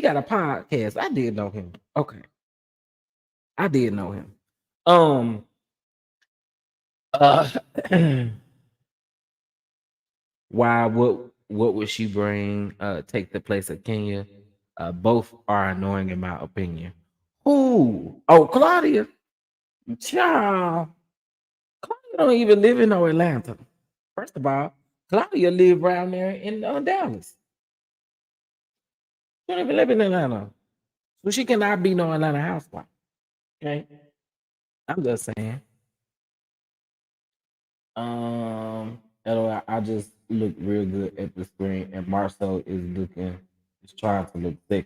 got a podcast. I did know him. Okay. I did know him. Uh why what would she bring take the place of Kenya? Both are annoying in my opinion. Who? Oh, Claudia. Child. Claudia don't even live in no Atlanta. First of all, Claudia live around there in Dallas. She don't even live in Atlanta. So she cannot be no Atlanta housewife. Okay. I'm just saying. I just look real good at the screen, and Marcel is trying to look sexy.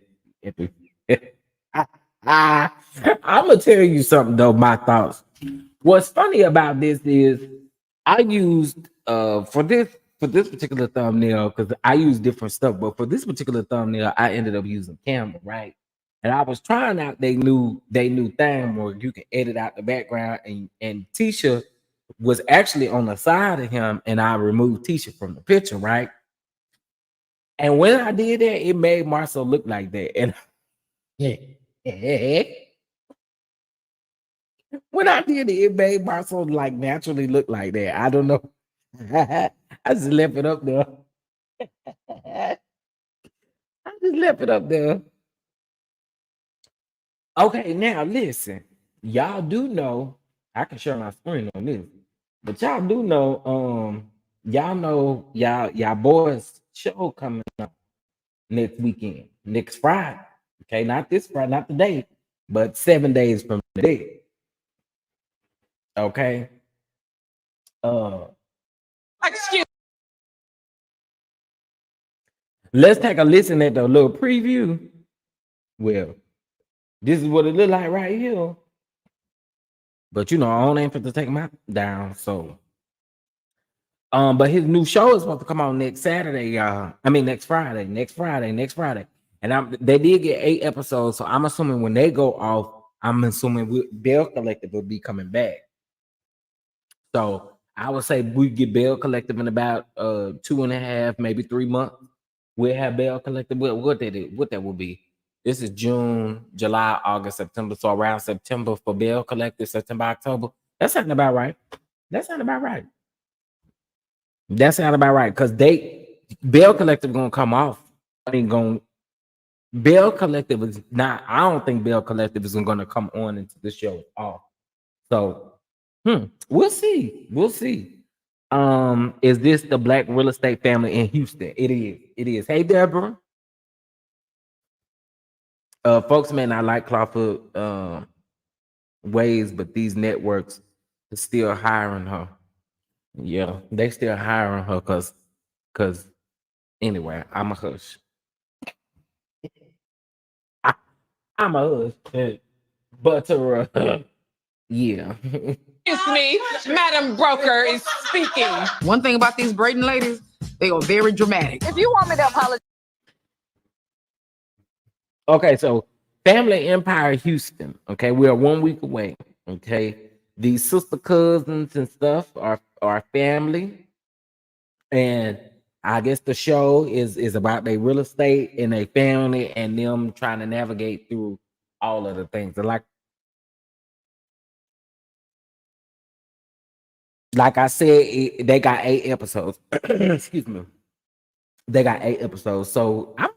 I'm gonna tell you something though. My thoughts. What's funny about this is I used for this particular thumbnail because I use different stuff, but for this particular thumbnail, I ended up using Canva, right? And I was trying out they new thing where you can edit out the background, and Tisha was actually on the side of him, and I removed Tisha from the picture, right? And when I did that, it made Marcel look like that. And when I did it, it made Marcel like naturally look like that. I don't know. I just left it up there. I just left it up there. Okay, now listen. Y'all do know I can share my screen on this, but y'all do know, y'all know y'all boys show coming up next weekend, next Friday. Okay, not this Friday, not today, but 7 days from today. Okay. Excuse. Let's take a listen at the little preview. Well, this is what it look like right here. But you know, I don't aim for to take him down. So, but his new show is supposed to come out next Saturday, y'all. I mean, next Friday. And they did get 8 episodes. So I'm assuming when they go off, I'm assuming Bell Collective will be coming back. So I would say we get Bell Collective in about 2.5, maybe 3 months. We'll have Bell Collective. What that will be. This is June, July, August, September. So around September for Bell Collective, September, October. That sounds about right. Because Bell Collective gonna come off. Bell Collective is not. I don't think Bell Collective is gonna come on into the show off. So we'll see. Is this the Black real estate family in Houston? It is. Hey, Deborah. Folks may not like Clawfoot ways, but these networks are still hiring her. Yeah, they still hiring her because anyway, I'm a hush. I'm a hush. But yeah. Excuse me, Madam Broker is speaking. One thing about these Braden ladies, they are very dramatic. If you want me to apologize. Okay, so Family Empire Houston. Okay, we are 1 week away. Okay, these sister cousins and stuff are family, and I guess the show is about their real estate and their family and them trying to navigate through all of the things. And like I said, they got 8 episodes. Excuse me. They got 8 episodes. So I'm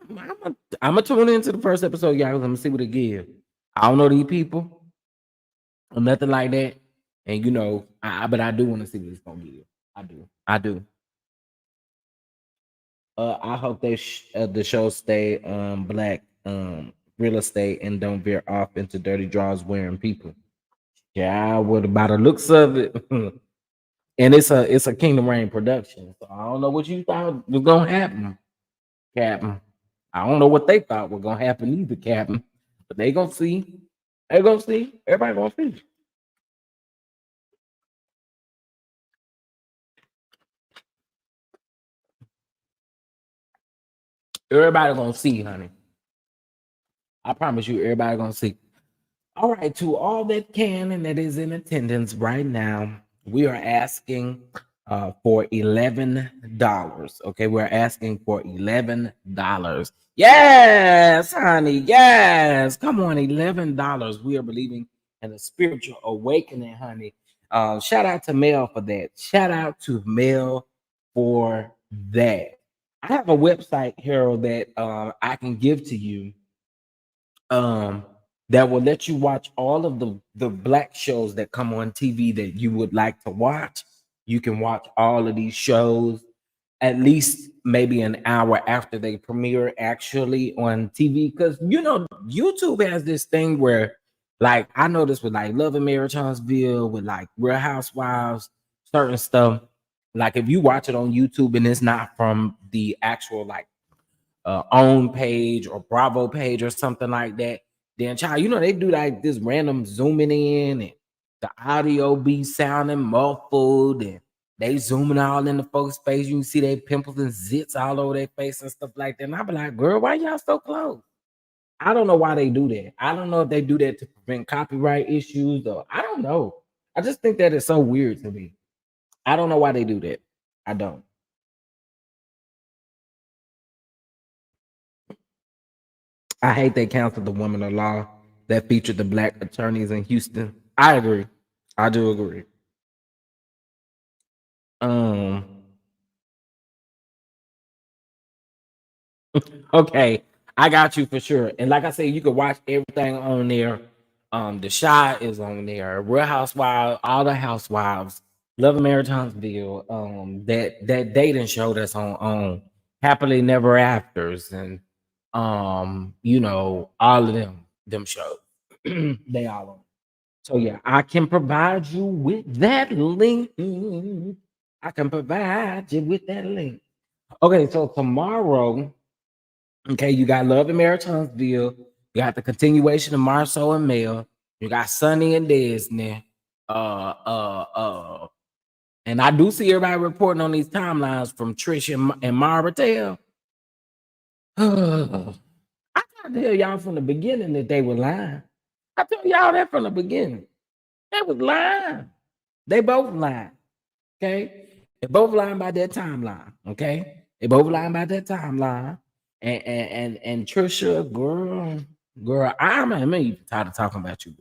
gonna tune into the first episode, y'all. I'm gonna see what it gives. I don't know these people or nothing like that. And you know, but I do want to see what it's gonna give. I do. I hope the show stay Black real estate and don't veer off into dirty draws wearing people. Yeah, what about the looks of it? And it's a Kingdom Reign production. So I don't know what you thought was gonna happen, Captain. I don't know what they thought was gonna happen either, Captain. But they gonna see. Everybody gonna see. Everybody gonna see, honey. I promise you, everybody gonna see. All right, to all that can and that is in attendance right now, we are asking for $11. Okay, we're asking for $11. Yes, honey. Yes, come on, $11. We are believing in a spiritual awakening, honey. Shout out to Mel for that. I have a website, Harold, that I can give to you. That will let you watch all of the Black shows that come on TV that you would like to watch. You can watch all of these shows at least maybe an hour after they premiere actually on TV. Because you know, YouTube has this thing where, like, I noticed with like Love and Marriage Huntsville, with like Real Housewives, certain stuff. Like if you watch it on YouTube and it's not from the actual like own page or Bravo page or something like that, then child, you know, they do like this random zooming in and the audio be sounding muffled and they zooming all in the folks' face. You can see their pimples and zits all over their face and stuff like that. And I be like, girl, why y'all so close? I don't know why they do that. I don't know if they do that to prevent copyright issues or I don't know. I just think that is so weird to me. I don't know why they do that. I don't. I hate they canceled the Woman of Law that featured the Black attorneys in Houston. I agree. I do agree. Okay, I got you for sure. And like I said, you can watch everything on there. The Shy is on there. Real Housewives, all the Housewives, Love and Marriage Huntsville, that dating show that's on Happily Never Afters, and you know, all of them shows. They all on. So yeah, I can provide you with that link. I can provide you with that link. Okay, so tomorrow, okay, you got Love and Marriage Huntsville. You got the continuation of Marsue and Mel. You got Sunny and Disney. And I do see everybody reporting on these timelines from Trish and Mara Tell. I tried to tell y'all from the beginning that they were lying. I told y'all that from the beginning. They was lying. They both lying. Okay. They both lying about that timeline. Okay. They both lying about that timeline. And Trisha, girl, I'm even tired of talking about you,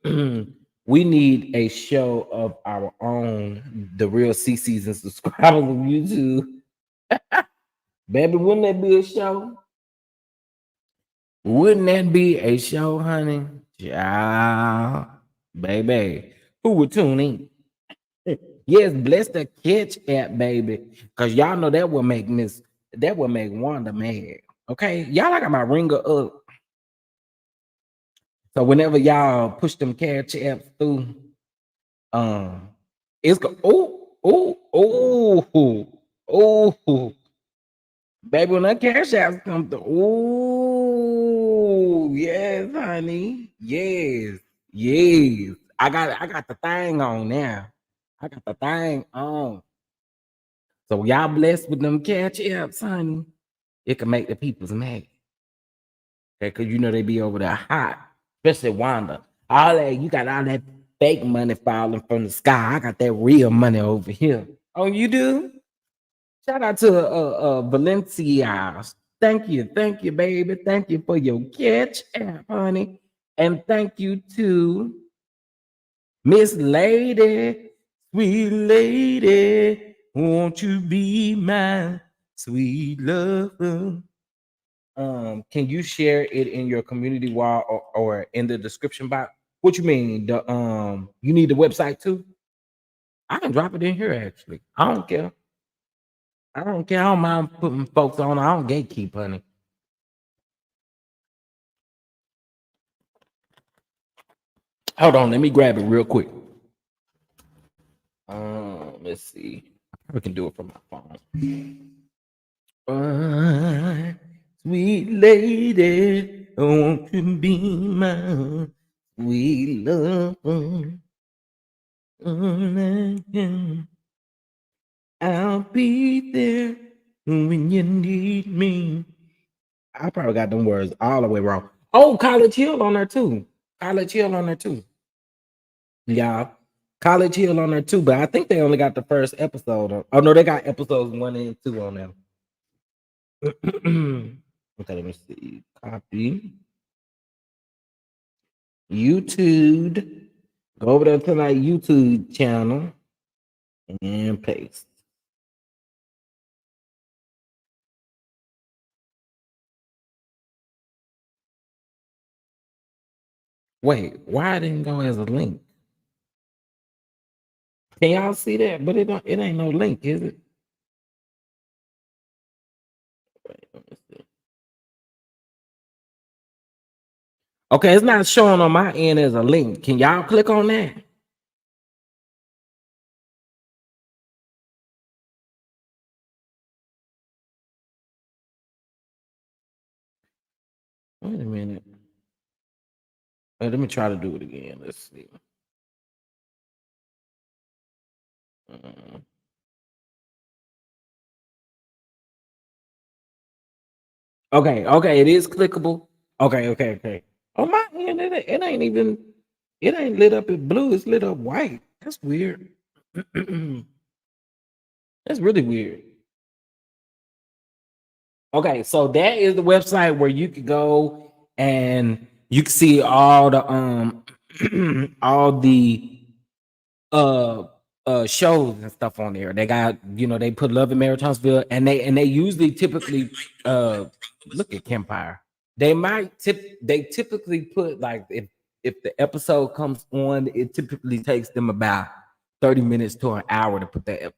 girl. We need a show of our own, the real CCs and subscribers of YouTube. Baby, wouldn't that be a show? Wouldn't that be a show, honey? Yeah, baby. Who would tune in? Yes, bless the catch app, baby. Cause y'all know that will make Wanda mad. Okay. Y'all, I got my ringer up. So whenever y'all push them catch apps through, it's go oh, baby, when that cash apps come through, oh yes, honey. Yes. I got the thing on now. I got the thing on. So y'all blessed with them catch apps, honey. It can make the people's mad. Okay, because you know they be over there hot, especially Wanda. All that you got all that fake money falling from the sky. I got that real money over here. Oh, you do? Shout out to Valencia. Thank you, baby. Thank you for your catch app, honey. And thank you to Miss Lady, sweet lady. Won't you be my sweet lover? Can you share it in your community wall or in the description box? What you mean? You need the website too? I can drop it in here actually. I don't care. I don't mind putting folks on. I don't gatekeep, honey. Hold on, let me grab it real quick. Let's see. We can do it from my phone. Sweet lady, won't you be my sweet love? I'll be there when you need me. I probably got them words all the way wrong. Oh, College Hill on there too. Yeah. College Hill on there too, but I think they only got the first episode. Oh no, they got episodes 1 and 2 on them. Okay, let me see. Copy. YouTube. Go over there to my YouTube channel and paste. Wait, why it didn't go as a link? Can y'all see that? But it ain't no link, is it? Wait, let me see. Okay, it's not showing on my end as a link. Can y'all click on that? Wait a minute. Wait, let me try to do it again. Let's see. Okay, it is clickable. Okay. On my end, it ain't lit up in blue, it's lit up white. That's weird. That's really weird. Okay, so that is the website where you can go and you can see all the all the shows and stuff on there. They got, they put Love and Marriage Huntsville, and they usually typically look at Kempire. They typically put, like, if the episode comes on, it typically takes them about 30 minutes to an hour to put the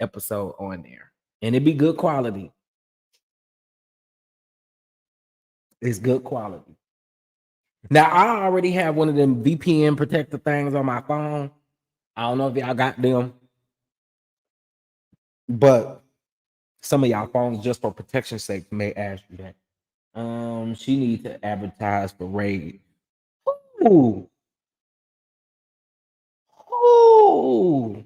episode on there. And it'd be good quality. It's good quality. Now I already have one of them VPN protector things on my phone. I don't know if y'all got them, but some of y'all phones, just for protection sake, may ask you that. She needs to advertise for Raid. Ooh, ooh.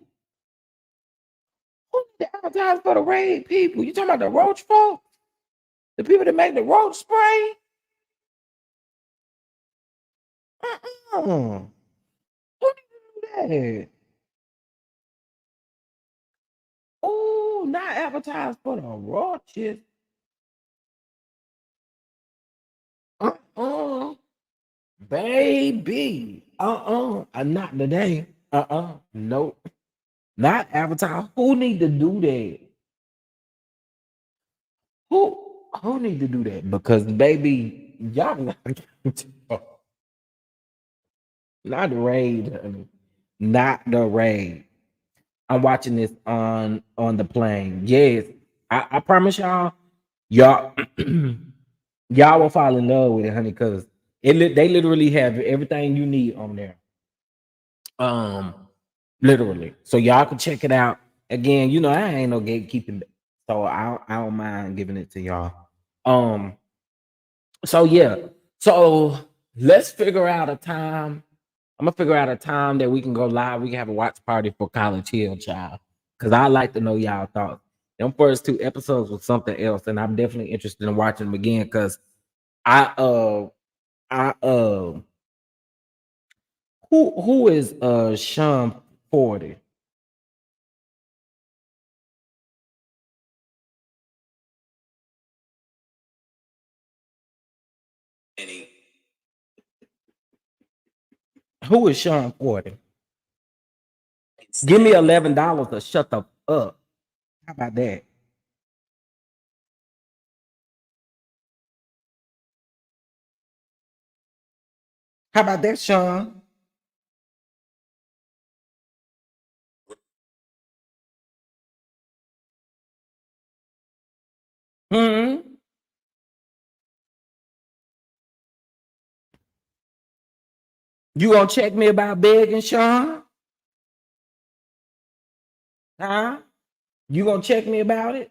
Who need to advertise for the Raid people? You talking about the roach folks? The people that make the roach spray? Who need to do that? Oh, not advertise for the roaches. Uh-uh. Baby. Not today. Nope. Not advertise. Who need to do that? Who need to do that? Because baby, y'all not the raid, honey. Not the raid. I'm watching this on the plane. Yes, I promise y'all y'all will fall in love with it, honey, because they literally have everything you need on there. Um, Literally. So y'all can check it out. Again, you know, I ain't no gatekeeping, so I don't mind giving it to y'all. So yeah. So let's figure out a time. I'm gonna figure out a time that we can go live. We can have a watch party for College Hill, child. Cause I like to know y'all thoughts. Them first 2 episodes was something else, and I'm definitely interested in watching them again. Cause I I who is Sean 40? Who is Sean 40? Give me $11 to shut the up. How about that? How about that, Sean? Hmm. You gonna check me about begging, Sean? Huh? You gonna check me about it?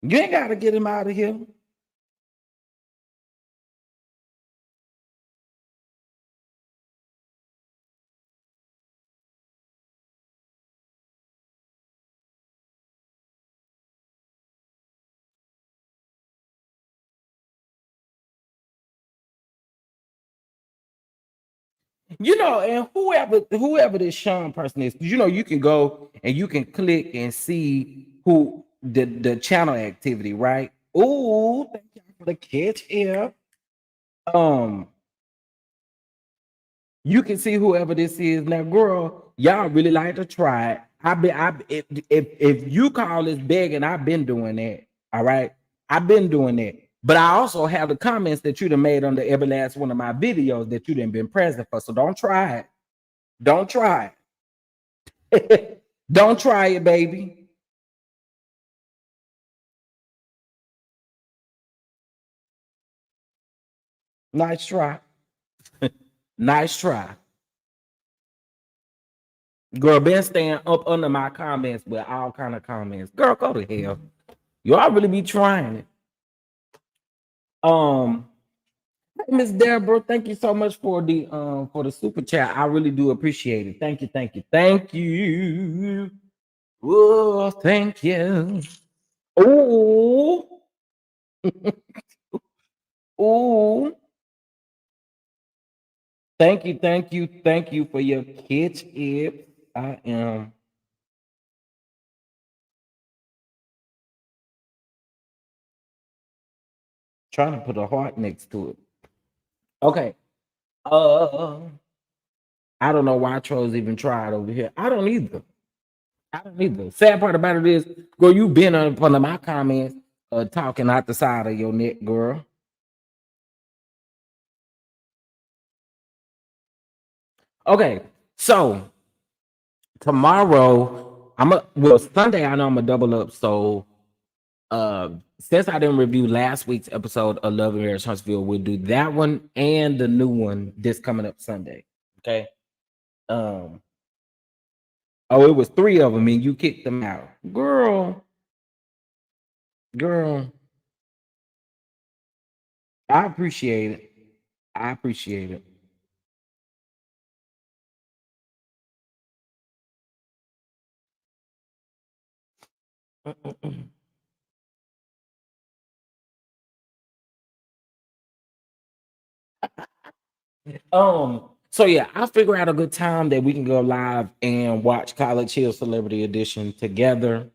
You ain't gotta get him out of here. You know, and whoever this Sean person is, you know, you can go and you can click and see who the channel activity, right? Ooh, thank you for the catch here. Um, you can see whoever this is. Now, girl, y'all really like to try it. If you call this begging, I've been doing that. All right. I've been doing that. But I also have the comments that you done made under every last one of my videos that you done been present for. So don't try it. Don't try it. Don't try it, baby. Nice try. Nice try. Girl, been staying up under my comments with all kind of comments. Girl, go to hell. Y'all really be trying it. Hey, Miss Deborah, thank you so much for the super chat. I really do appreciate it. Thank you, thank you, thank you. Oh, thank you. Oh, oh. Thank you for your kids. I am trying to put a heart next to it. Okay. Uh, I don't know why trolls even tried over here. I don't either. I don't either. Sad part about it is, girl, you been on front of my comments, talking out the side of your neck, girl. Okay, so tomorrow Sunday I know I'm gonna double up. So Since I didn't review last week's episode of Love and Marriage Huntsville, we'll do that one and the new one this coming up Sunday. Okay. Oh, it was 3 of them, and you kicked them out, girl. I appreciate it. I appreciate it. So yeah, I'll figure out a good time that we can go live and watch College Hill Celebrity Edition together.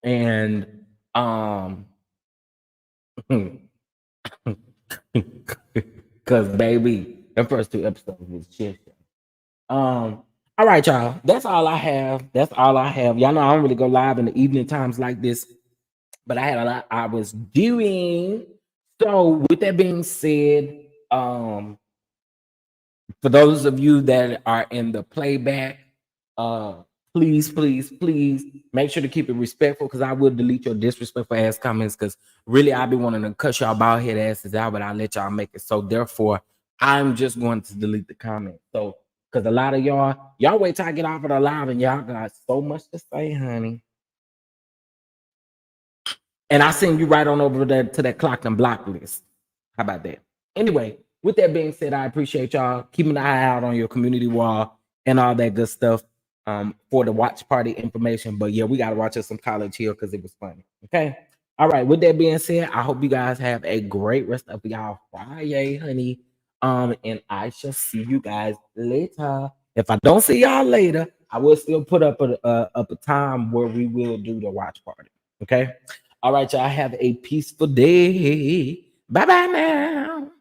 And because baby, the first 2 episodes was shit. All right, y'all. That's all I have. Y'all know I don't really go live in the evening times like this, but I had a lot I was doing. So with that being said, for those of you that are in the playback, please make sure to keep it respectful, because I will delete your disrespectful ass comments, because really I be wanting to cuss y'all bald head asses out, but I let y'all make it. So therefore, I'm just going to delete the comments. So because a lot of y'all wait till I get off of the live and y'all got so much to say, honey. And I send you right on over there to that clock and block list. How about that? Anyway, with that being said, I appreciate y'all keeping an eye out on your community wall and all that good stuff for the watch party information. But yeah, we got to watch us some College Hill because it was funny. Okay. All right. With that being said, I hope you guys have a great rest of y'all Friday, honey. And I shall see you guys later. If I don't see y'all later, I will still put up a time where we will do the watch party. Okay. All right, y'all have a peaceful day. Bye-bye now.